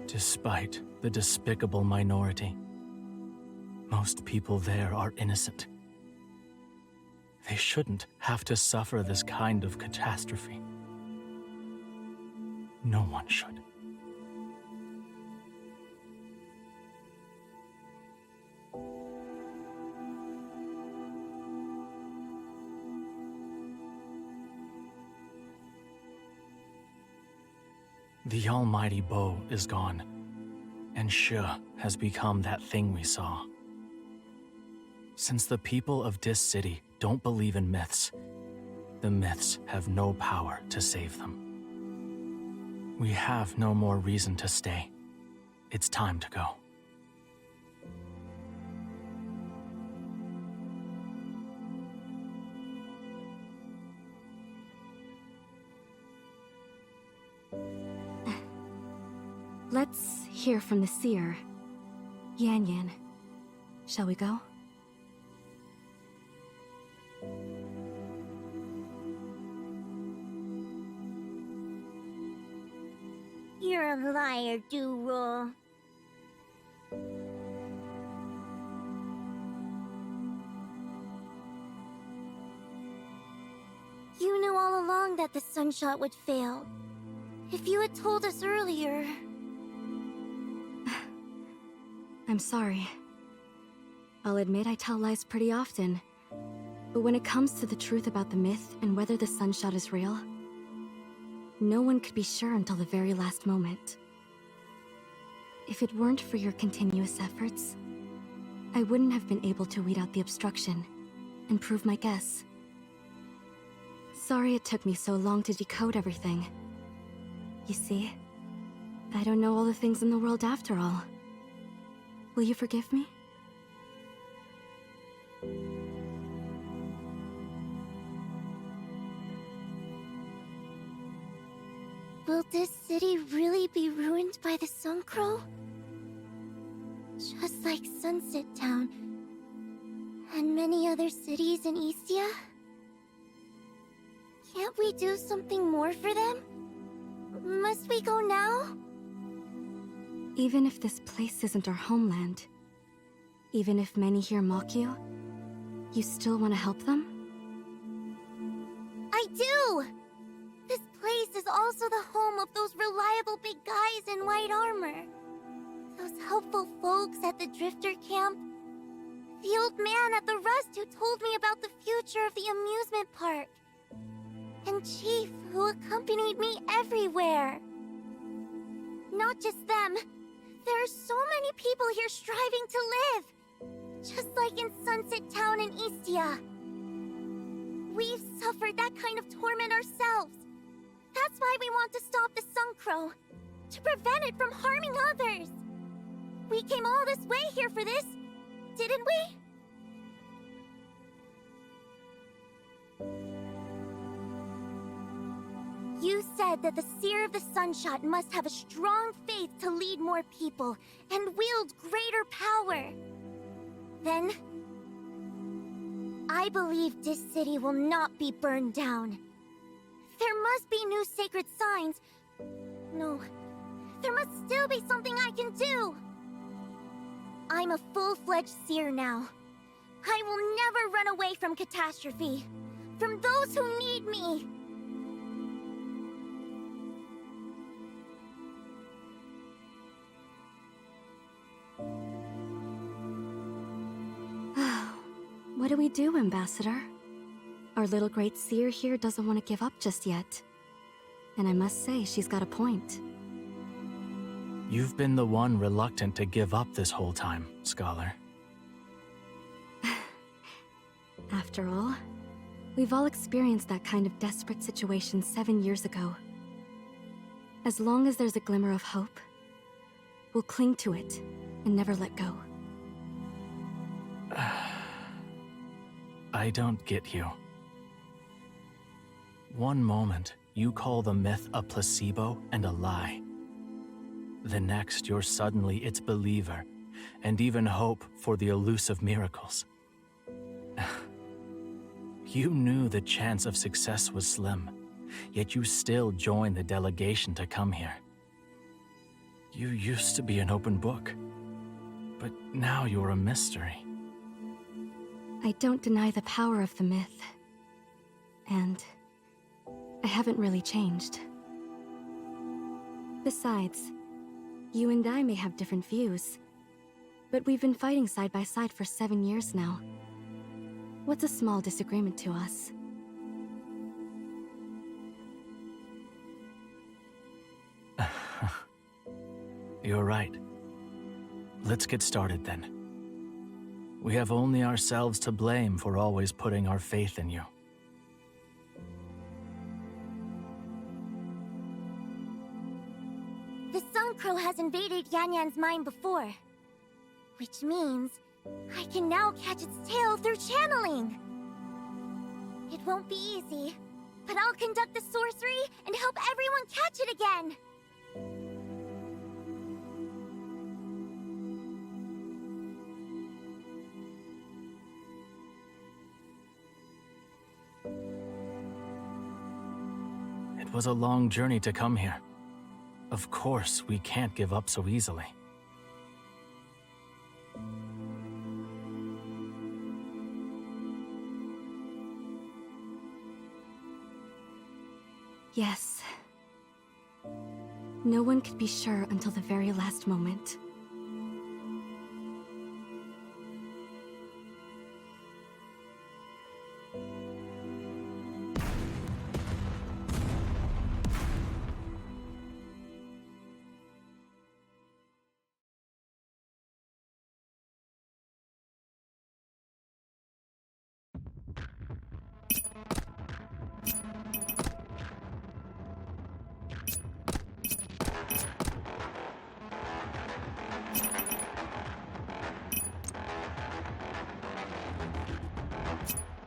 Despite the despicable minority, most people there are innocent. They shouldn't have to suffer this kind of catastrophe. No one should. The almighty bow is gone, and Shi has become that thing we saw. Since the people of Dis City don't believe in myths, the myths have no power to save them. We have no more reason to stay. It's time to go. Let's hear from the seer, Yan Yan. Shall we go? You're a liar, Du-Ro. You knew all along that the Sunshot would fail. If you had told us earlier... I'm sorry. I'll admit I tell lies pretty often. But when it comes to the truth about the myth and whether the Sunshot is real, no one could be sure until the very last moment. If it weren't for your continuous efforts, I wouldn't have been able to weed out the obstruction and prove my guess. Sorry it took me so long to decode everything. You see, I don't know all the things in the world after all. Will you forgive me? Will this city really be ruined by the Suncrow? Just like Sunset Town and many other cities in Eastia? Can't we do something more for them? Must we go now? Even if this place isn't our homeland, even if many here mock you, you still want to help them? I do! This place is also the home of those reliable big guys in white armor. Those helpful folks at the Drifter camp. The old man at the Rust who told me about the future of the amusement park. And Chief, who accompanied me everywhere. Not just them. There are so many people here striving to live. Just like in Sunset Town and Eastia. We've suffered that kind of torment ourselves. That's why we want to stop the Suncrow. To prevent it from harming others. We came all this way here for this, didn't we? You said that the Seer of the Sunshot must have a strong faith to lead more people and wield greater power. Then, I believe this city will not be burned down. There must be new sacred signs, No. There must still be something I can do! I'm a full-fledged seer now. I will never run away from catastrophe. From those who need me! What do we do, Ambassador? Our little great seer here doesn't want to give up just yet. And I must say, she's got a point. You've been the one reluctant to give up this whole time, Scholar. After all, we've all experienced that kind of desperate situation 7 years ago. As long as there's a glimmer of hope, we'll cling to it and never let go. I don't get you. One moment, you call the myth a placebo and a lie. The next, you're suddenly its believer, and even hope for the elusive miracles. You knew the chance of success was slim, yet you still joined the delegation to come here. You used to be an open book, but now you're a mystery. I don't deny the power of the myth. And I haven't really changed. Besides, you and I may have different views, but we've been fighting side by side for 7 years now. What's a small disagreement to us? You're right. Let's get started then. We have only ourselves to blame for always putting our faith in you. The Sun Crow has invaded Yan Yan's mind before. Which means I can now catch its tail through channeling. It won't be easy, but I'll conduct the sorcery and help everyone catch it again. It was a long journey to come here. Of course, we can't give up so easily. Yes. No one could be sure until the very last moment.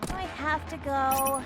I have to go.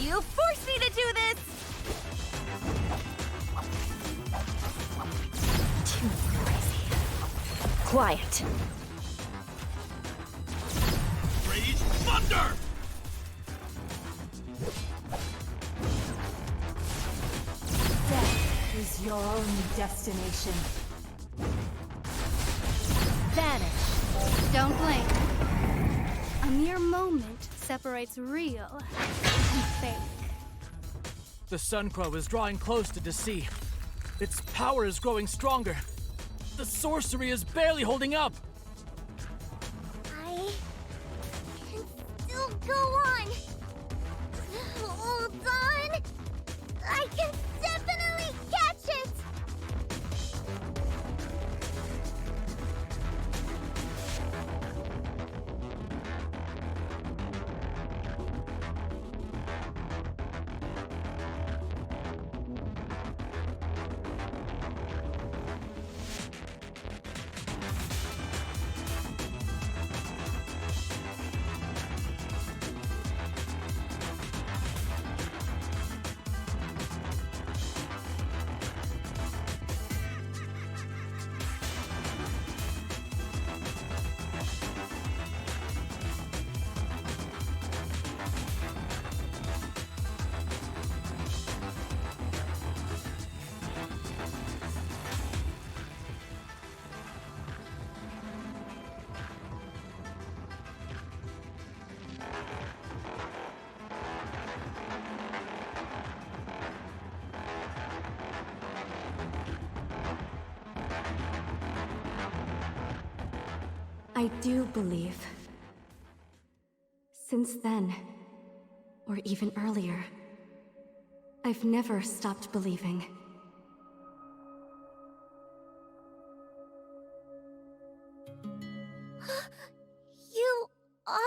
You forced me to do this! Too crazy. Quiet. Rage Thunder! Death is your only destination. Vanish. Don't blink. A mere moment separates real and fake. The Sun Crow is drawing close to D'Cie. Its power is growing stronger. The sorcery is barely holding up. I can still go on. Hold on. I can definitely catch it. I do believe. Since then, or even earlier, I've never stopped believing. You are...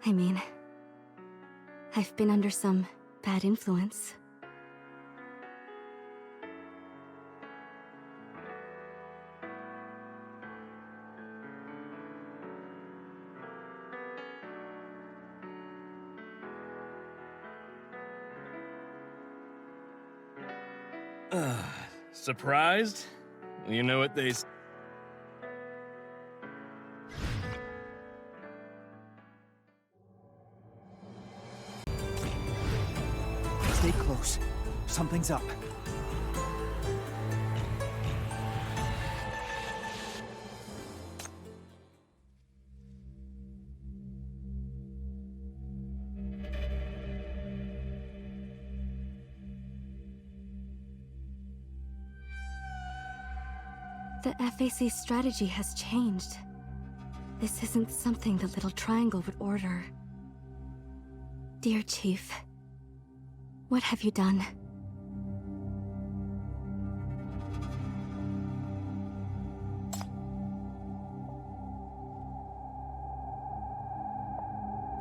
I mean, I've been under some bad influence. Surprised? You know what they say. Stay close. Something's up. The FAC's strategy has changed. This isn't something the Little Triangle would order. Dear Chief, what have you done?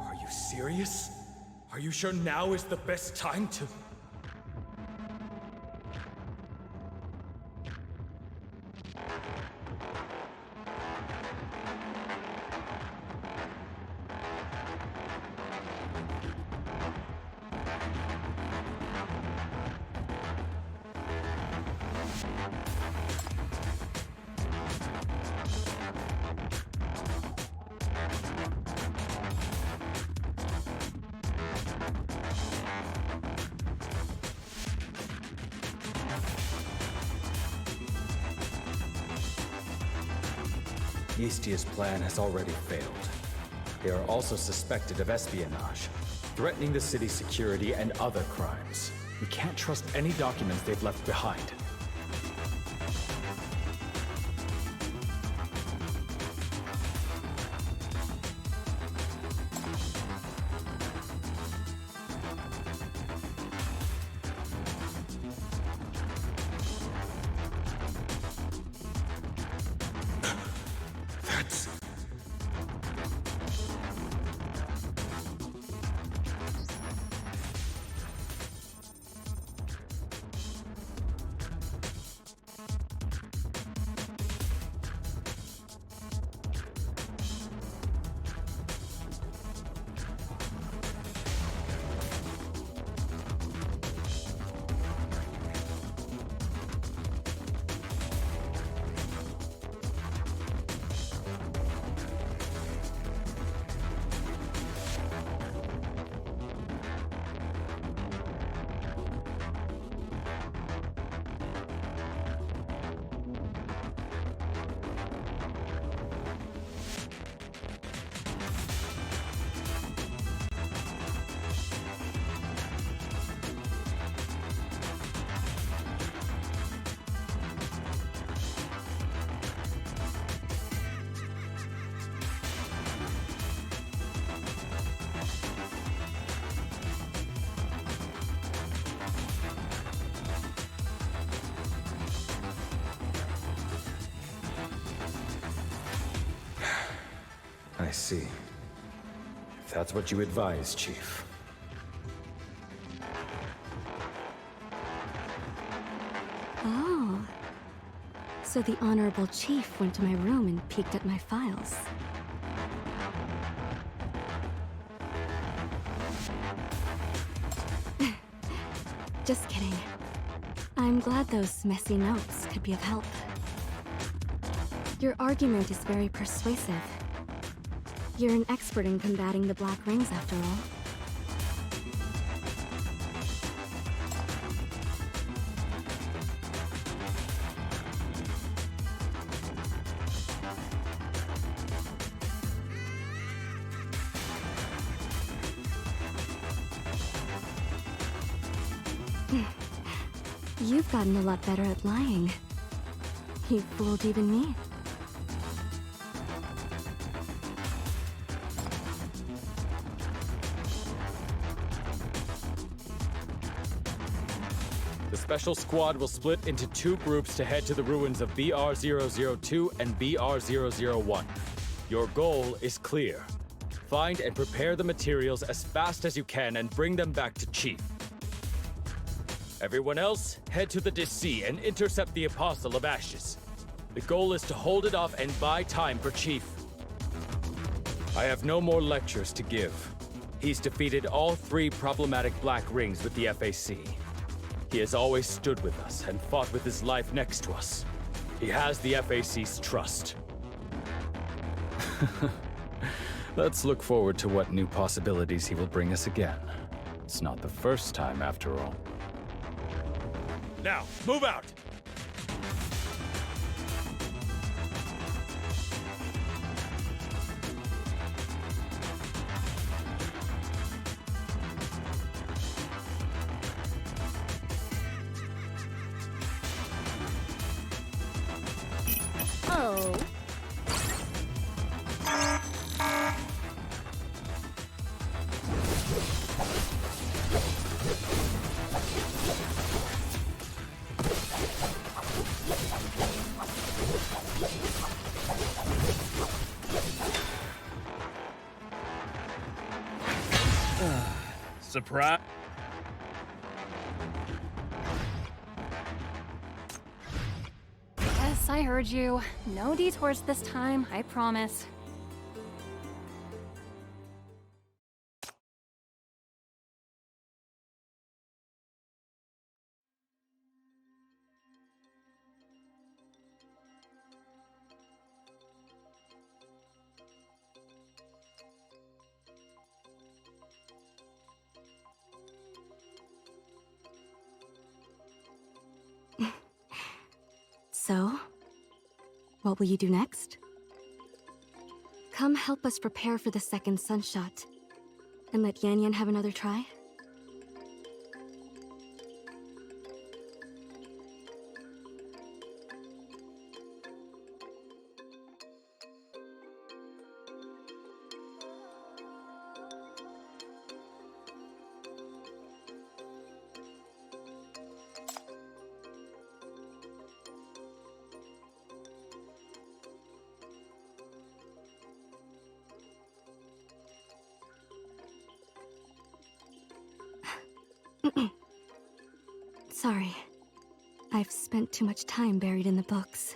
Are you serious? Are you sure now is the best time to... Eastia's plan has already failed. They are also suspected of espionage, threatening the city's security and other crimes. We can't trust any documents they've left behind. I see. If that's what you advise, Chief. Oh. So the Honorable Chief went to my room and peeked at my files. Just kidding. I'm glad those messy notes could be of help. Your argument is very persuasive. You're an expert in combating the Black Rings, after all. You've gotten a lot better at lying. You fooled even me. The special squad will split into 2 groups to head to the ruins of BR-002 and BR-001. Your goal is clear. Find and prepare the materials as fast as you can and bring them back to Chief. Everyone else, head to the Disc and intercept the Apostle of Ashes. The goal is to hold it off and buy time for Chief. I have no more lectures to give. He's defeated all 3 problematic Black Rings with the FAC. He has always stood with us and fought with his life next to us. He has the FAC's trust. Let's look forward to what new possibilities he will bring us again. It's not the first time, after all. Now, move out! Oh. Surprise. Yes, I heard you. No detours this time, I promise. So, what will you do next? Come help us prepare for the second Sunshot, and let Yan Yan have another try? Sorry. I've spent too much time buried in the books.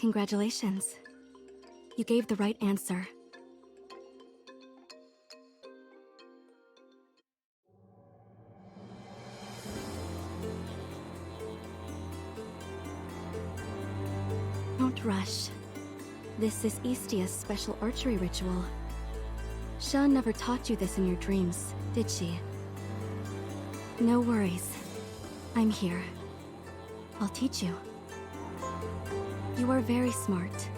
Congratulations. You gave the right answer. Don't rush. This is Eastia's special archery ritual. Sha never taught you this in your dreams, did she? No worries. I'm here. I'll teach you. You are very smart.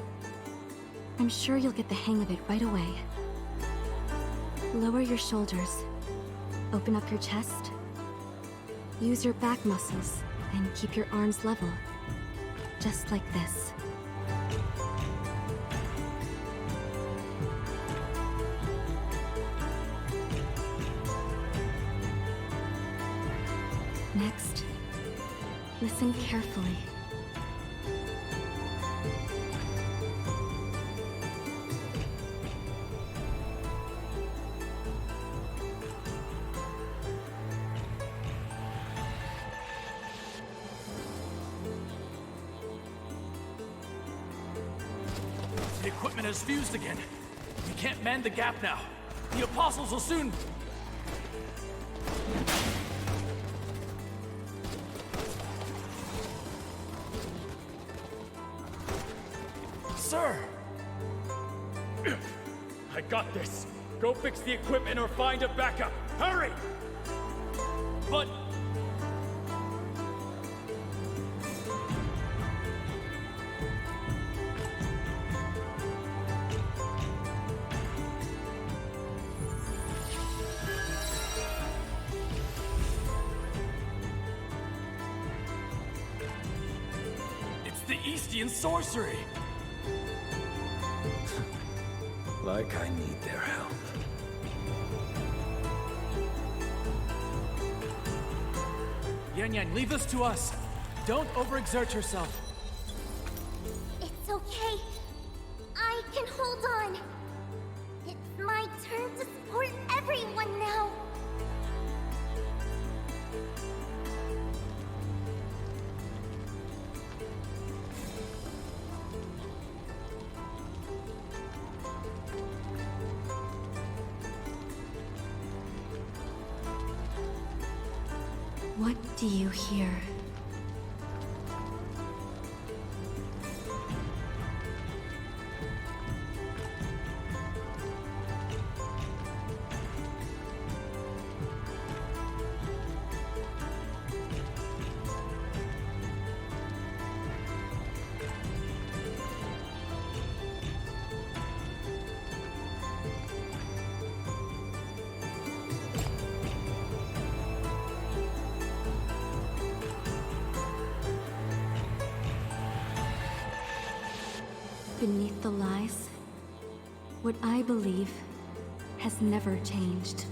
I'm sure you'll get the hang of it right away. Lower your shoulders. Open up your chest. Use your back muscles and keep your arms level. Just like this. Next, listen carefully. The equipment has fused again. We can't mend the gap now. The Apostles will soon... Sir! I got this. Go fix the equipment or find a backup. Hurry! But... It's the Eastian sorcery! Like I need their help. Yan Yan, leave this to us. Don't overexert yourself. It's okay. I can hold on. It's my turn to support everyone now. What do you hear? Beneath the lies, what I believe has never changed.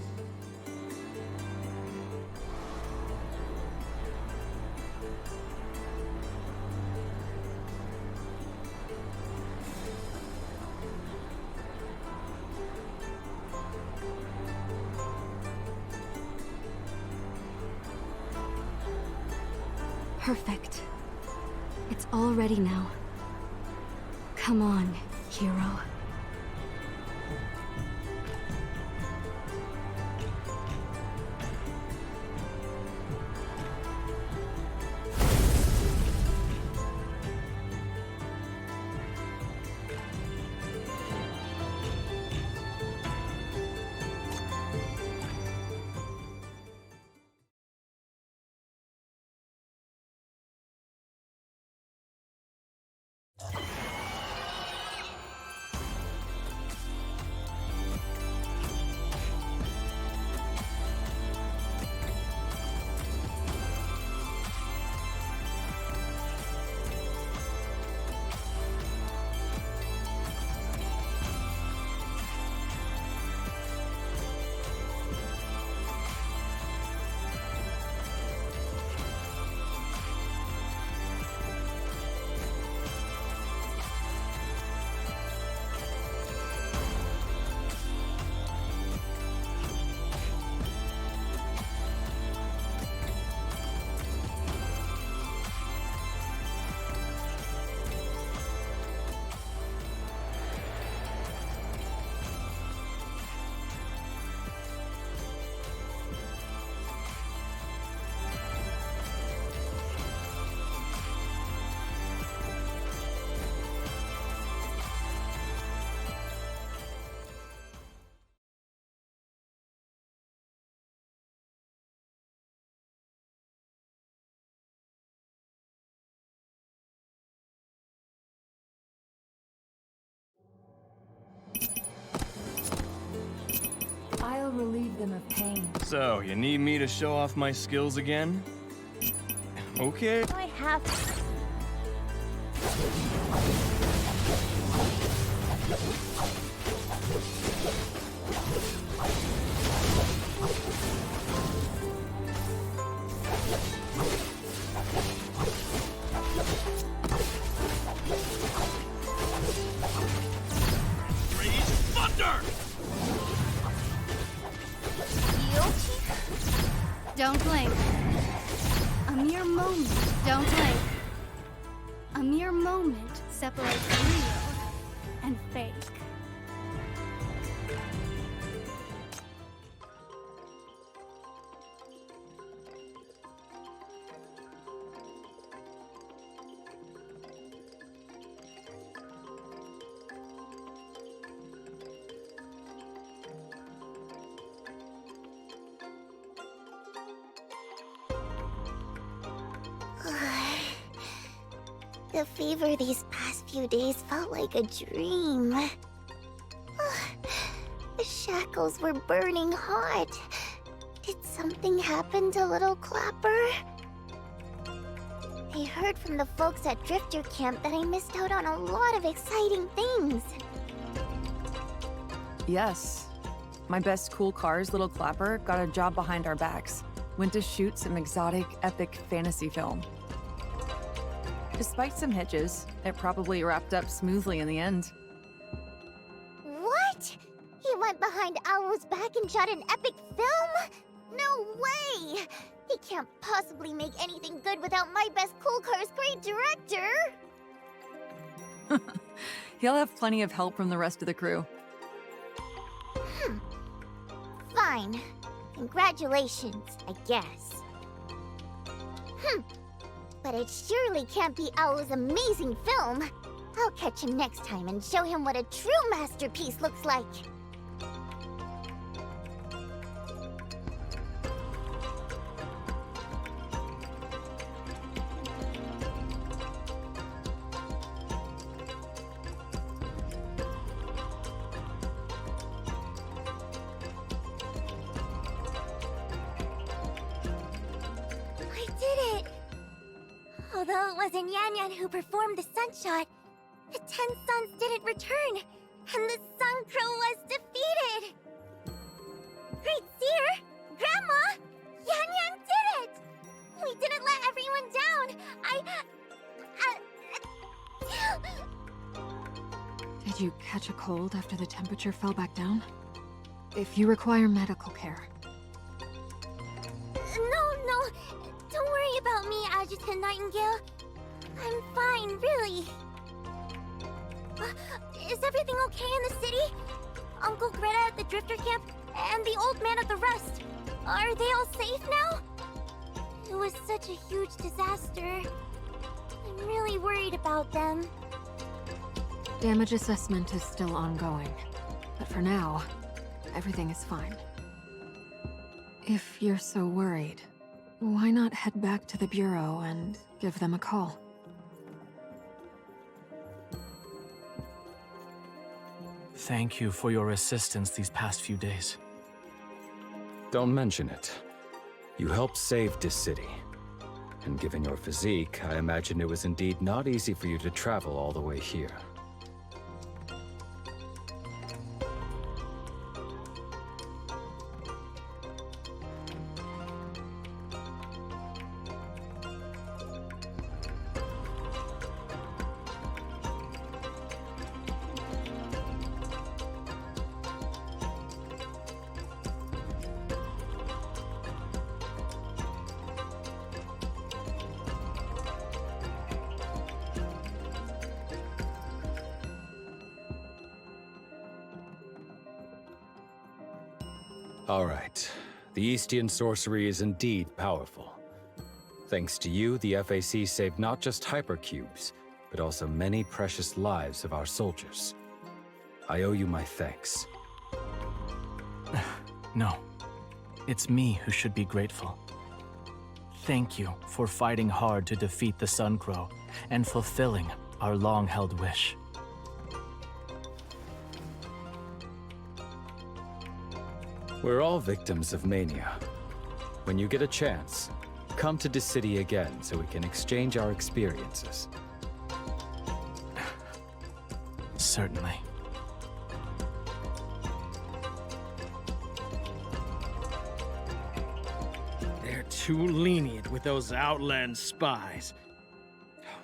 Perfect. It's all ready now. Come on, hero. will relieve them of pain. So, you need me to show off my skills again? Okay. I have to. Don't blink. A mere moment. Don't blink. A mere moment separates real and fake. The fever these past few days felt like a dream. The shackles were burning hot. Did something happen to little Clapper? I heard from the folks at Drifter Camp that I missed out on a lot of exciting things. Yes. My best cool cars, Little Clapper, got a job behind our backs. Went to shoot some exotic, epic fantasy film. Despite some hitches, it probably wrapped up smoothly in the end. What? He went behind Alo's back and shot an epic film? No way! He can't possibly make anything good without my best cool car's great director! He'll have plenty of help from the rest of the crew. Fine. Congratulations, I guess. But it surely can't be Alo's amazing film. I'll catch him next time and show him what a true masterpiece looks like. I did it! Although it wasn't Yan Yan who performed the Sunshot, the 10 Suns didn't return, and the Sun Crow was defeated! Great Seer! Grandma! Yan Yan did it! We didn't let everyone down! Did you catch a cold after the temperature fell back down? If you require medical care. No, don't worry about me, Adjutant Nightingale. I'm fine, really. Is everything okay in the city? Uncle Greta at the Drifter Camp and the old man at the Rust, are they all safe now? It was such a huge disaster. I'm really worried about them. Damage assessment is still ongoing, but for now, everything is fine. If you're so worried, why not head back to the Bureau and give them a call? Thank you for your assistance these past few days. Don't mention it. You helped save this city. And given your physique, I imagine it was indeed not easy for you to travel all the way here. All right. The Eastian sorcery is indeed powerful. Thanks to you, the FAC saved not just hypercubes, but also many precious lives of our soldiers. I owe you my thanks. No. It's me who should be grateful. Thank you for fighting hard to defeat the Sun Crow and fulfilling our long-held wish. We're all victims of mania. When you get a chance, come to this city again so we can exchange our experiences. Certainly. They're too lenient with those Outland spies.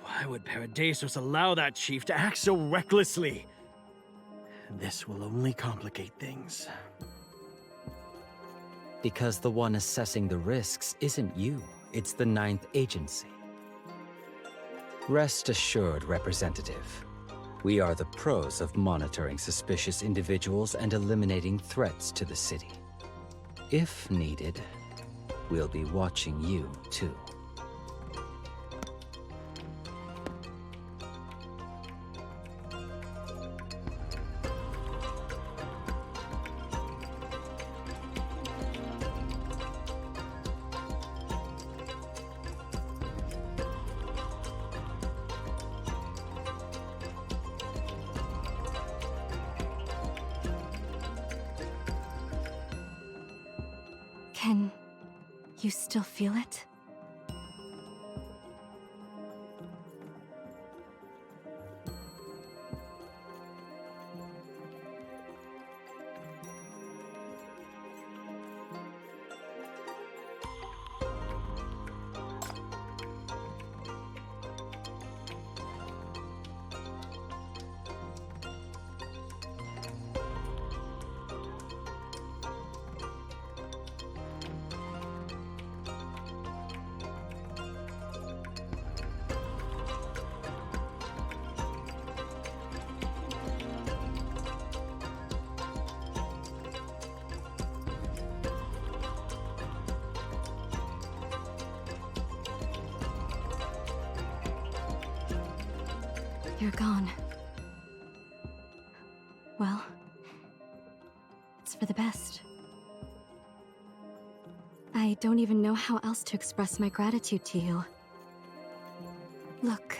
Why would Paradisos allow that chief to act so recklessly? This will only complicate things. Because the one assessing the risks isn't you, it's the Ninth Agency. Rest assured, Representative. We are the pros of monitoring suspicious individuals and eliminating threats to the city. If needed, we'll be watching you, too. Can you still feel it? You're gone. Well, it's for the best. I don't even know how else to express my gratitude to you. Look.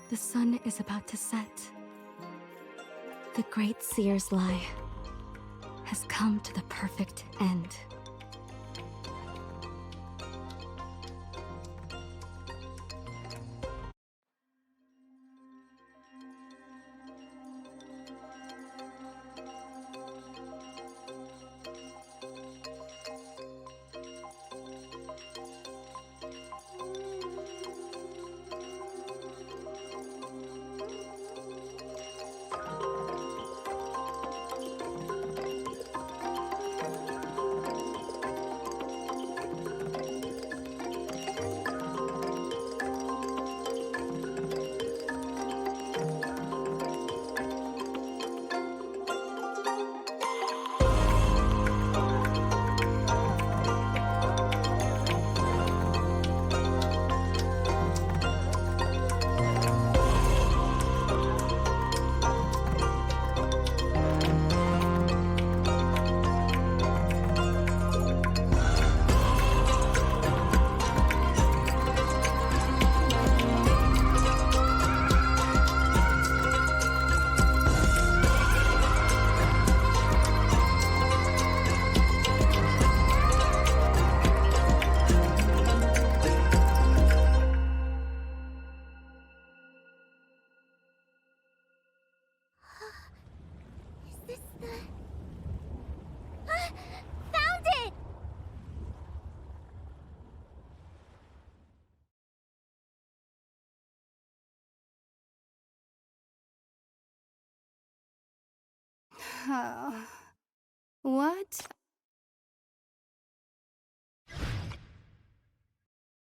The sun is about to set. The great Seer's Lie has come to the perfect end. Found it! What